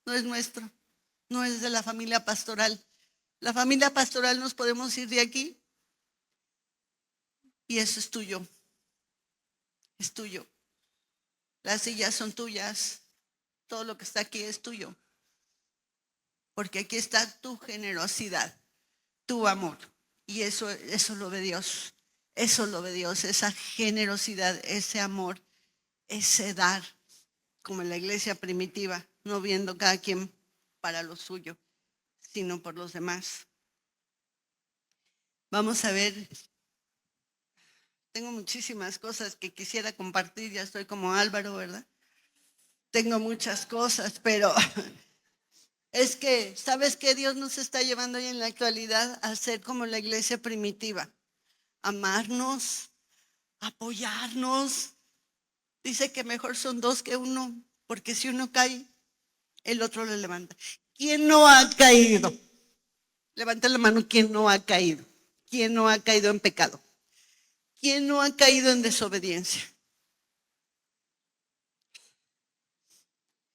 No es nuestro. No es de la familia pastoral. La familia pastoral nos podemos ir de aquí y eso es tuyo. Es tuyo. Las sillas son tuyas. Todo lo que está aquí es tuyo. Porque aquí está tu generosidad, tu amor. Y eso lo ve Dios. Eso lo ve Dios, esa generosidad, ese amor, ese dar, como en la iglesia primitiva, no viendo cada quien para lo suyo, sino por los demás. Vamos a ver, tengo muchísimas cosas que quisiera compartir, ya estoy como Álvaro, ¿verdad? Tengo muchas cosas, pero es que, ¿sabes qué? Dios nos está llevando hoy en la actualidad a ser como la iglesia primitiva, amarnos, apoyarnos. Dice que mejor son 2 que 1, porque si uno cae, el otro lo levanta. ¿Quién no ha caído? Levanta la mano, ¿quién no ha caído? ¿Quién no ha caído en pecado? ¿Quién no ha caído en desobediencia?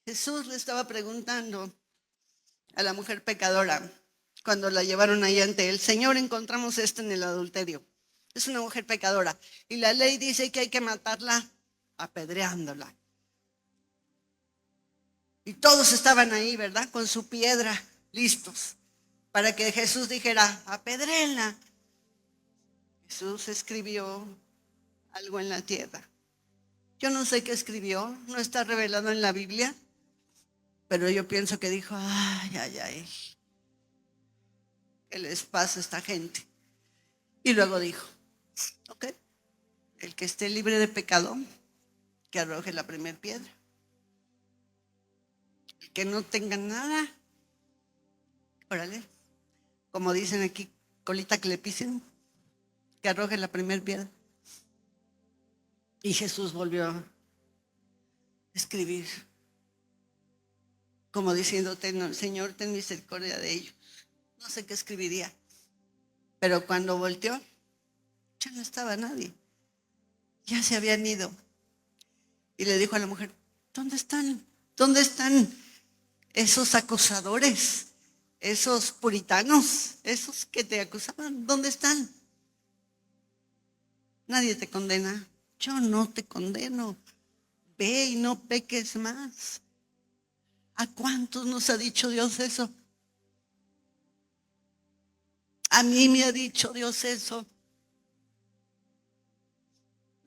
Jesús le estaba preguntando a la mujer pecadora cuando la llevaron ahí ante él. Señor, encontramos esto en el adulterio. Es una mujer pecadora. Y la ley dice que hay que matarla apedreándola. Y todos estaban ahí, ¿verdad? Con su piedra, listos, para que Jesús dijera, apedréenla. Jesús escribió algo en la tierra. Yo no sé qué escribió, no está revelado en la Biblia, pero yo pienso que dijo, ay, ¿qué les pasa a esta gente? Y luego dijo, ok, el que esté libre de pecado, que arroje la primera piedra. El que no tenga nada, órale, como dicen aquí, colita que le pisen, que arroje la primera piedra. Y Jesús volvió a escribir, como diciendo, Señor, ten misericordia de ellos. No sé qué escribiría, Pero cuando volteó, ya no estaba nadie. Ya se habían ido. Y le dijo a la mujer, ¿dónde están? ¿Dónde están esos acusadores? Esos puritanos, esos que te acusaban, ¿dónde están? Nadie te condena. Yo no te condeno. Ve y no peques más. ¿A cuántos nos ha dicho Dios eso? A mí me ha dicho Dios eso.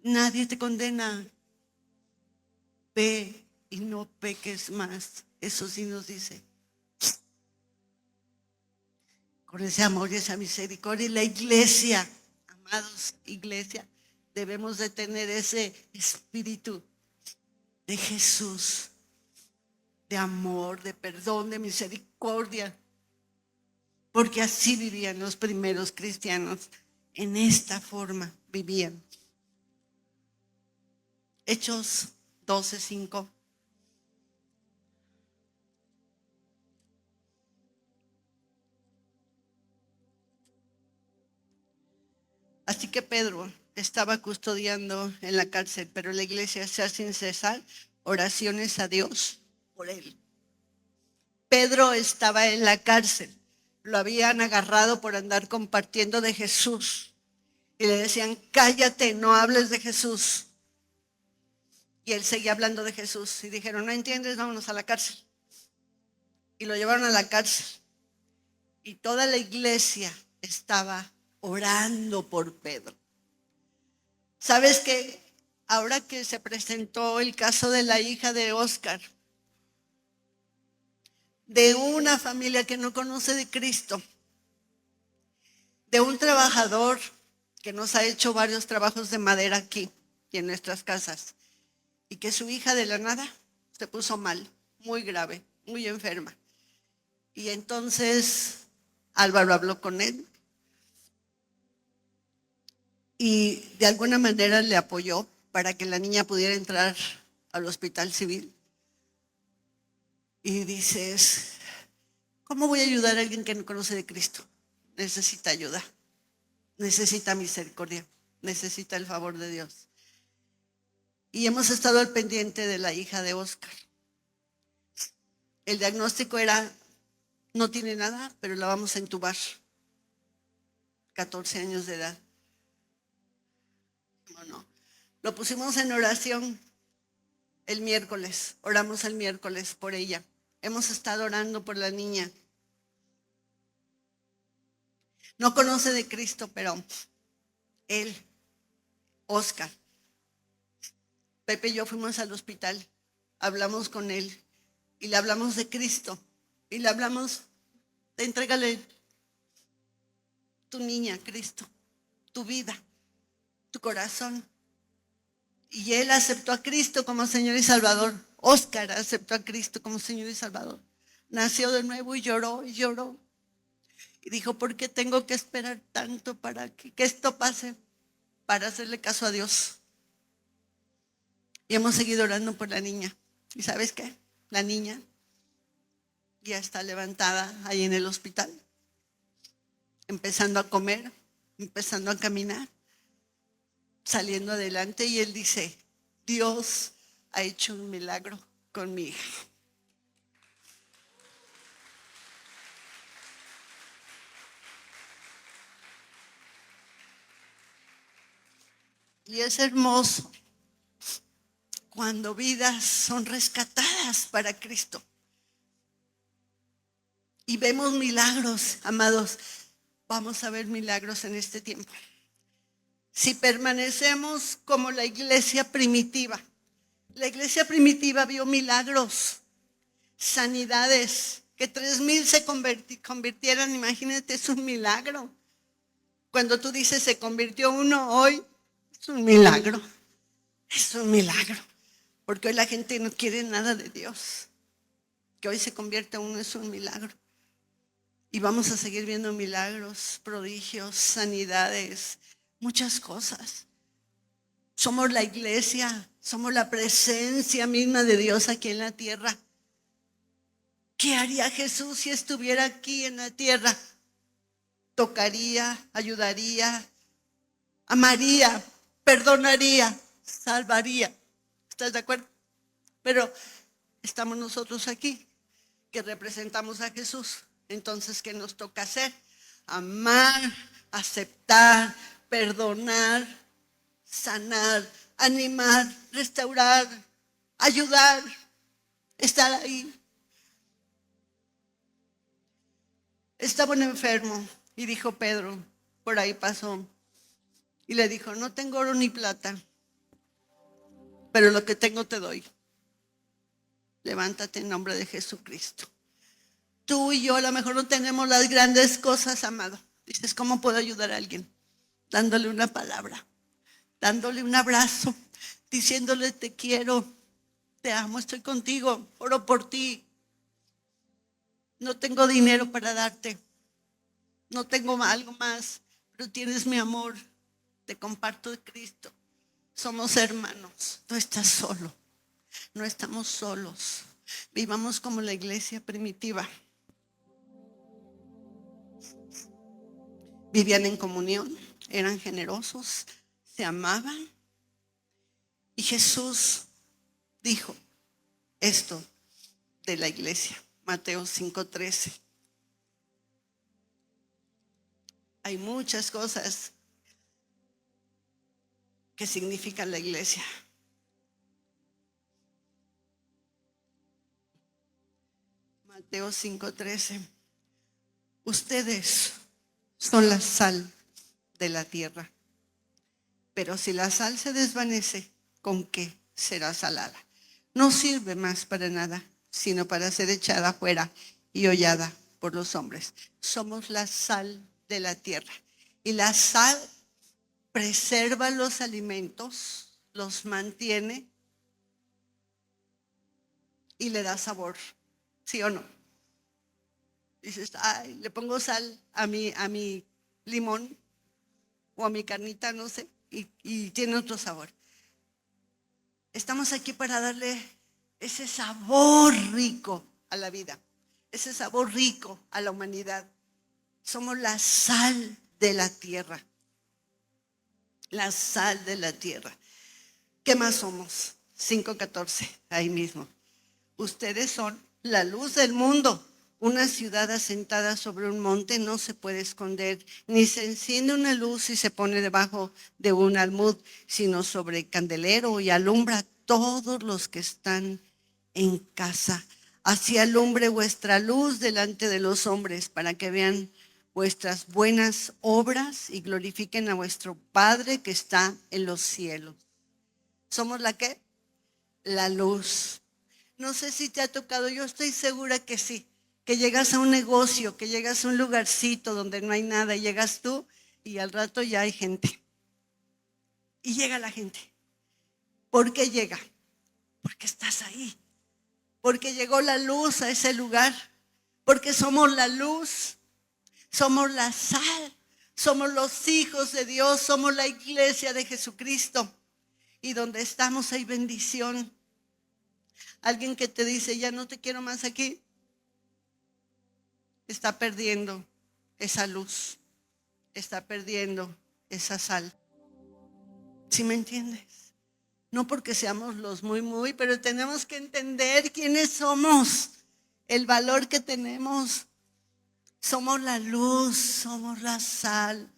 Nadie te condena. Ve y no peques más. Eso sí nos dice. Con ese amor y esa misericordia. Y la iglesia, amados, iglesia, debemos de tener ese espíritu de Jesús, de amor, de perdón, de misericordia. Porque así vivían los primeros cristianos. En esta forma vivían. Hechos 12:5. Así que Pedro estaba custodiando en la cárcel, pero la iglesia hacía sin cesar oraciones a Dios por él. Pedro estaba en la cárcel. Lo habían agarrado por andar compartiendo de Jesús. Y le decían, cállate, no hables de Jesús. Y él seguía hablando de Jesús. Y dijeron, no entiendes, vámonos a la cárcel. Y lo llevaron a la cárcel. Y toda la iglesia estaba orando por Pedro. ¿Sabes qué? Ahora que se presentó el caso de la hija de Oscar, de una familia que no conoce de Cristo, de un trabajador que nos ha hecho varios trabajos de madera aquí y en nuestras casas, y que su hija de la nada se puso mal, muy grave, muy enferma. Y entonces Álvaro habló con él y de alguna manera le apoyó para que la niña pudiera entrar al hospital civil. Y dices, ¿cómo voy a ayudar a alguien que no conoce de Cristo? Necesita ayuda, necesita misericordia, necesita el favor de Dios. Y hemos estado al pendiente de la hija de Oscar. El diagnóstico era, no tiene nada, pero la vamos a entubar. 14 años de edad. No. Lo pusimos en oración el miércoles. Oramos el miércoles por ella. Hemos estado orando por la niña. No conoce de Cristo, pero él, Oscar, Pepe y yo fuimos al hospital. Hablamos con él y le hablamos de Cristo. Y le hablamos de entrégale tu niña, Cristo, tu vida, tu corazón. Y él aceptó a Cristo como Señor y Salvador. Oscar aceptó a Cristo como Señor y Salvador. Nació de nuevo y lloró y lloró. Y dijo, ¿por qué tengo que esperar tanto para que esto pase? Para hacerle caso a Dios. Y hemos seguido orando por la niña. ¿Y sabes qué? La niña ya está levantada ahí en el hospital. Empezando a comer, empezando a caminar, saliendo adelante. Y él dice, Dios ha hecho un milagro con mi hija. Y es hermoso cuando vidas son rescatadas para Cristo. Y vemos milagros, amados. Vamos a ver milagros en este tiempo. Si permanecemos como la iglesia primitiva. La iglesia primitiva vio milagros, sanidades, que 3,000 se convirtieran. Imagínate, es un milagro. Cuando tú dices se convirtió uno hoy, es un milagro. Es un milagro. Porque hoy la gente no quiere nada de Dios. Que hoy se convierta uno es un milagro. Y vamos a seguir viendo milagros, prodigios, sanidades, muchas cosas. Somos la iglesia, somos la presencia misma de Dios aquí en la tierra. ¿Qué haría Jesús si estuviera aquí en la tierra? tocaría, ayudaría, amaría, perdonaría, salvaría. ¿Estás de acuerdo? Pero estamos nosotros aquí, que representamos a Jesús. Entonces, ¿qué nos toca hacer? Amar, aceptar, perdonar, sanar, animar, restaurar, ayudar, estar ahí. Estaba un enfermo y dijo Pedro, por ahí pasó, y le dijo, no tengo oro ni plata, pero lo que tengo te doy. Levántate en nombre de Jesucristo. Tú y yo a lo mejor no tenemos las grandes cosas, amado. Dices, ¿cómo puedo ayudar a alguien? Dándole una palabra, dándole un abrazo, diciéndole te quiero, te amo, estoy contigo, oro por ti. No tengo dinero para darte, no tengo algo más, pero tienes mi amor, te comparto de Cristo. Somos hermanos, no estás solo, no estamos solos. Vivamos como la iglesia primitiva. Vivían en comunión, eran generosos, se amaban. Y Jesús dijo esto de la iglesia, Mateo 5:13. Hay muchas cosas que significan la iglesia. Mateo 5:13. Ustedes son la sal de la tierra. Pero si la sal se desvanece, ¿con qué será salada? No sirve más para nada, sino para ser echada afuera y hollada por los hombres. Somos la sal de la tierra. Y la sal preserva los alimentos, los mantiene y le da sabor. ¿Sí o no? Dices, ay, le pongo sal a mi limón o a mi carnita, no sé, y tiene otro sabor. Estamos aquí para darle ese sabor rico a la vida, ese sabor rico a la humanidad. Somos la sal de la tierra, la sal de la tierra. ¿Qué más somos? 5:14, ahí mismo. Ustedes son la luz del mundo. Una ciudad asentada sobre un monte no se puede esconder, ni se enciende una luz y se pone debajo de un almud, sino sobre candelero y alumbra a todos los que están en casa. Así alumbre vuestra luz delante de los hombres, para que vean vuestras buenas obras y glorifiquen a vuestro Padre que está en los cielos. ¿Somos la qué? La luz. No sé si te ha tocado, yo estoy segura que sí, que llegas a un negocio, que llegas a un lugarcito donde no hay nada y llegas tú y al rato ya hay gente. Y llega la gente. ¿Por qué llega? Porque estás ahí. Porque llegó la luz a ese lugar. Porque somos la luz, somos la sal, somos los hijos de Dios, somos la iglesia de Jesucristo. Y donde estamos hay bendición. Alguien que te dice, ya no te quiero más aquí, está perdiendo esa luz, está perdiendo esa sal. ¿Sí me entiendes? No porque seamos los muy, pero tenemos que entender quiénes somos, el valor que tenemos. Somos la luz, somos la sal,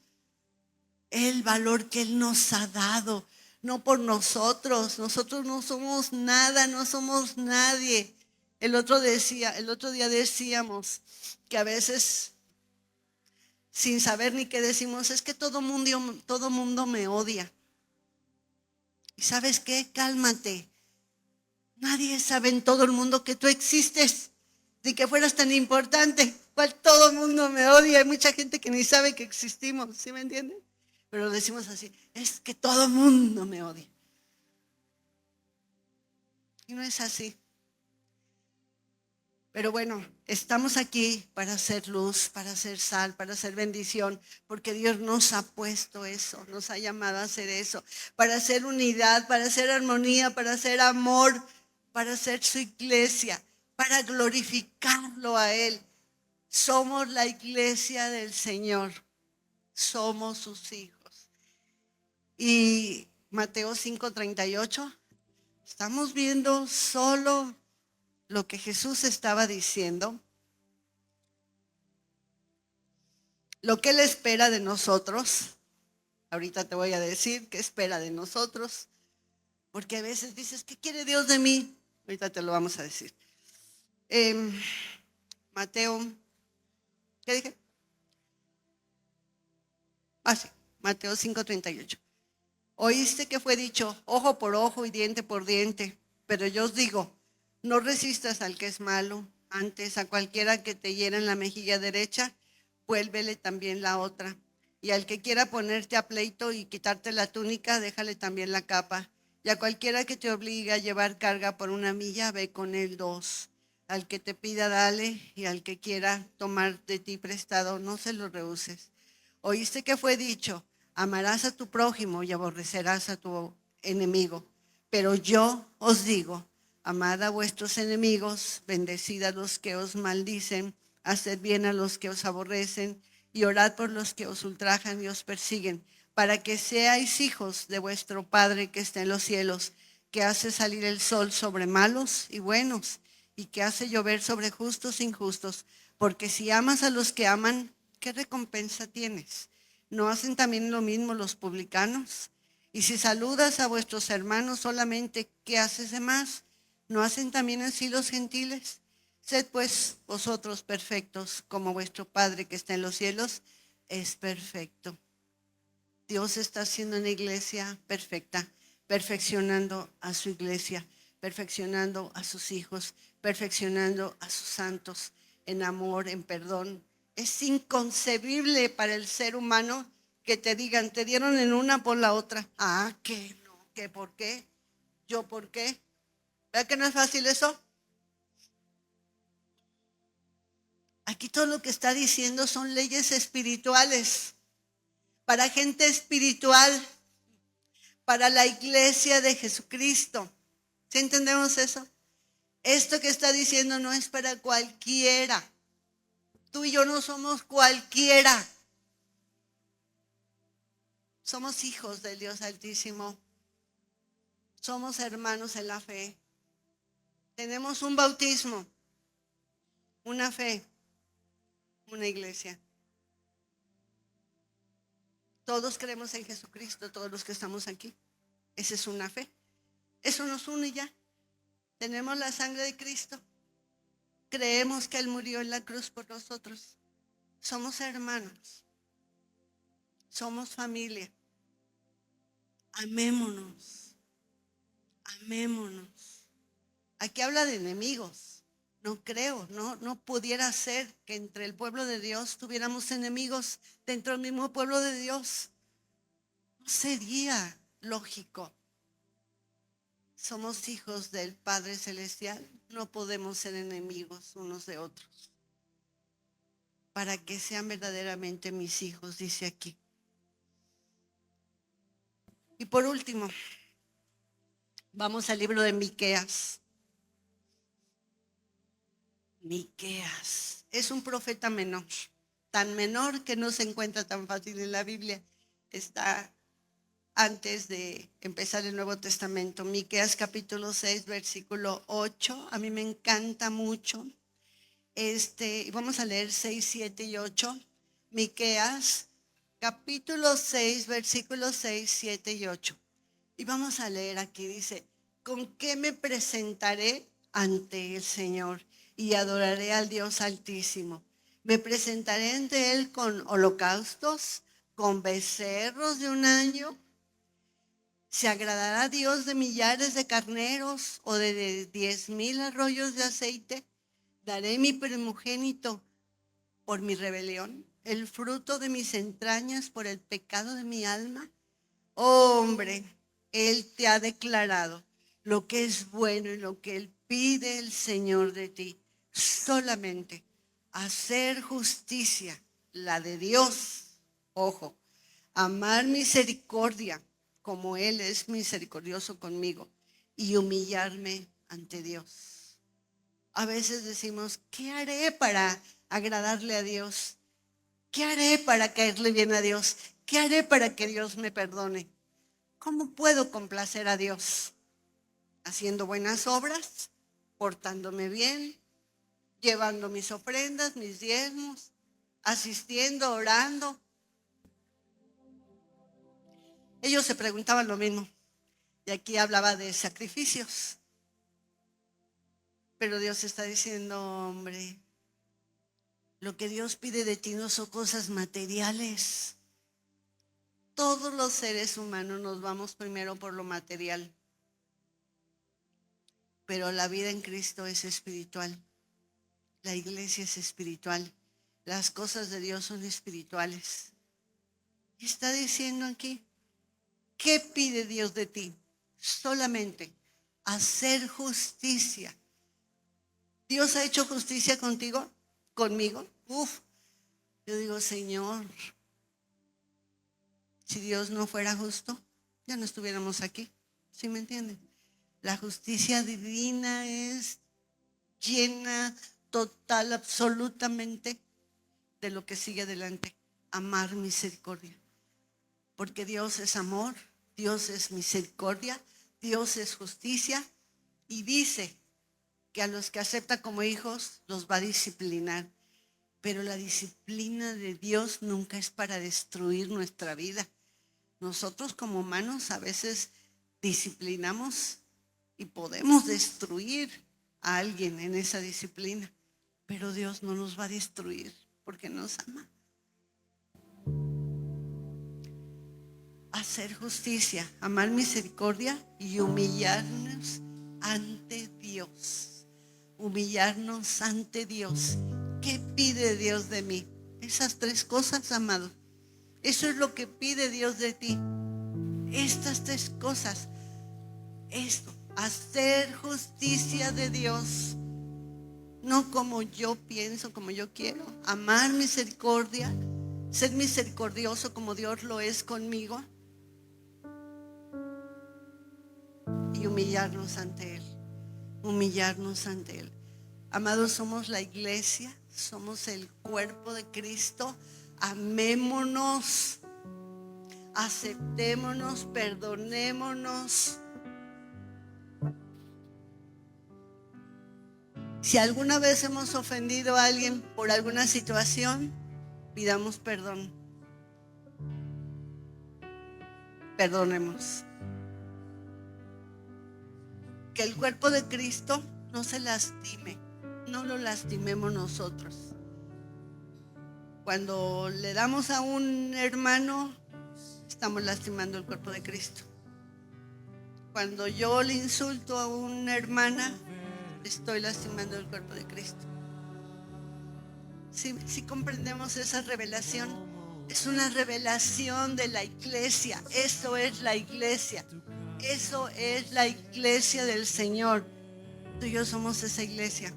el valor que Él nos ha dado, no por nosotros. Nosotros no somos nada, no somos nadie. El otro día decíamos que a veces, sin saber ni qué decimos, es que todo mundo me odia. ¿Y sabes qué? Cálmate. Nadie sabe en todo el mundo que tú existes, ni que fueras tan importante. ¿Cuál todo el mundo me odia? Hay mucha gente que ni sabe que existimos, ¿sí me entienden? Pero decimos así, es que todo el mundo me odia. Y no es así. Pero bueno, estamos aquí para hacer luz, para hacer sal, para hacer bendición, porque Dios nos ha puesto eso, nos ha llamado a hacer eso, para hacer unidad, para hacer armonía, para hacer amor, para hacer su iglesia, para glorificarlo a Él. Somos la iglesia del Señor. somos sus hijos. Y Mateo 5:38, estamos viendo solo lo que Jesús estaba diciendo, lo que Él espera de nosotros. Ahorita te voy a decir qué espera de nosotros, porque a veces dices, ¿qué quiere Dios de mí? Ahorita te lo vamos a decir. Mateo, ¿qué dije? Sí, Mateo 5:38. Oíste que fue dicho, ojo por ojo y diente por diente, pero yo os digo, no resistas al que es malo, antes a cualquiera que te hiera en la mejilla derecha, vuélvele también la otra. Y al que quiera ponerte a pleito y quitarte la túnica, déjale también la capa. Y a cualquiera que te obligue a llevar carga por 1 milla, ve con él 2. Al que te pida, dale, y al que quiera tomar de ti prestado, no se lo rehuses. Oíste que fue dicho, amarás a tu prójimo y aborrecerás a tu enemigo. Pero yo os digo, amad a vuestros enemigos, bendecid a los que os maldicen, haced bien a los que os aborrecen y orad por los que os ultrajan y os persiguen, para que seáis hijos de vuestro Padre que está en los cielos, que hace salir el sol sobre malos y buenos, y que hace llover sobre justos e injustos. Porque si amas a los que aman, ¿qué recompensa tienes? ¿No hacen también lo mismo los publicanos? Y si saludas a vuestros hermanos solamente, ¿qué haces de más? ¿No hacen también así los gentiles? Sed pues vosotros perfectos, como vuestro Padre que está en los cielos es perfecto. Dios está haciendo una iglesia perfecta, perfeccionando a su iglesia, perfeccionando a sus hijos, perfeccionando a sus santos en amor, en perdón. Es inconcebible para el ser humano que te digan, te dieron en una por la otra. ¿Qué no? ¿Qué por qué? ¿Yo por qué? ¿Verdad que no es fácil eso? Aquí todo lo que está diciendo son leyes espirituales, para gente espiritual, para la iglesia de Jesucristo. ¿Sí entendemos eso? Esto que está diciendo no es para cualquiera. Tú y yo no somos cualquiera. Somos hijos del Dios Altísimo. Somos hermanos en la fe. Tenemos un bautismo, una fe, una iglesia. Todos creemos en Jesucristo, todos los que estamos aquí. Esa es una fe. Eso nos une ya. Tenemos la sangre de Cristo. Creemos que Él murió en la cruz por nosotros. Somos hermanos. Somos familia. Amémonos. Amémonos. Aquí habla de enemigos. No creo, no pudiera ser que entre el pueblo de Dios tuviéramos enemigos dentro del mismo pueblo de Dios. No sería lógico. Somos hijos del Padre Celestial. No podemos ser enemigos unos de otros. Para que sean verdaderamente mis hijos, dice aquí. Y por último, vamos al libro de Miqueas. Miqueas es un profeta menor, tan menor que no se encuentra tan fácil en la Biblia. Está antes de empezar el Nuevo Testamento. Miqueas capítulo 6, versículo 8. A mí me encanta mucho. Vamos a leer 6, 7 y 8. Miqueas capítulo 6, versículos 6, 7 y 8. Y vamos a leer aquí, dice, ¿con qué me presentaré ante el Señor y adoraré al Dios Altísimo? Me presentaré ante Él con holocaustos, con becerros de 1 año. ¿Se agradará Dios de millares de carneros o de 10,000 arroyos de aceite? ¿Daré mi primogénito por mi rebelión, el fruto de mis entrañas por el pecado de mi alma? Oh, hombre, Él te ha declarado lo que es bueno y lo que Él pide el Señor de ti. Solamente hacer justicia, la de Dios. Ojo, amar misericordia como Él es misericordioso conmigo y humillarme ante Dios. A veces decimos, ¿qué haré para agradarle a Dios? ¿Qué haré para caerle bien a Dios? ¿Qué haré para que Dios me perdone? ¿Cómo puedo complacer a Dios? Haciendo buenas obras, portándome bien, llevando mis ofrendas, mis diezmos, asistiendo, orando. Ellos se preguntaban lo mismo. Y aquí hablaba de sacrificios. Pero Dios está diciendo, hombre, lo que Dios pide de ti no son cosas materiales. Todos los seres humanos nos vamos primero por lo material. Pero la vida en Cristo es espiritual. La iglesia es espiritual. Las cosas de Dios son espirituales. Y está diciendo aquí, ¿qué pide Dios de ti? Solamente hacer justicia. ¿Dios ha hecho justicia contigo? ¿Conmigo? Yo digo, Señor, si Dios no fuera justo, ya no estuviéramos aquí. ¿Sí me entienden? La justicia divina es llena, total, absolutamente de lo que sigue adelante. Amar, misericordia. Porque Dios es amor, Dios es misericordia, Dios es justicia. Y dice que a los que acepta como hijos los va a disciplinar. Pero la disciplina de Dios nunca es para destruir nuestra vida. Nosotros como humanos a veces disciplinamos y podemos destruir a alguien en esa disciplina. Pero Dios no nos va a destruir porque nos ama. Hacer justicia, amar misericordia y humillarnos ante Dios. Humillarnos ante Dios. ¿Qué pide Dios de mí? Esas tres cosas, amado. Eso es lo que pide Dios de ti. Estas tres cosas. Esto, hacer justicia de Dios. No como yo pienso, como yo quiero. Amar misericordia. Ser misericordioso como Dios lo es conmigo. Y humillarnos ante Él. Humillarnos ante Él. Amados, somos la iglesia, somos el cuerpo de Cristo. Amémonos, aceptémonos, perdonémonos. Si alguna vez hemos ofendido a alguien por alguna situación, pidamos perdón. Perdonemos. Que el cuerpo de Cristo no se lastime, no lo lastimemos nosotros. Cuando le damos a un hermano, estamos lastimando el cuerpo de Cristo. Cuando yo le insulto a una hermana, estoy lastimando el cuerpo de Cristo. Si comprendemos esa revelación, es una revelación de la iglesia. Eso es la iglesia. Eso es la iglesia del Señor. Tú y yo somos esa iglesia.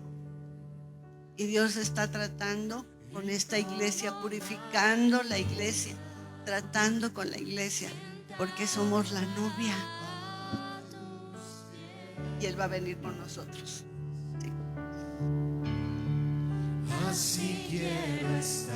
Y Dios está tratando con esta iglesia, purificando la iglesia, tratando con la iglesia, porque somos la novia. Y Él va a venir por nosotros. Sí. Así quiero estar.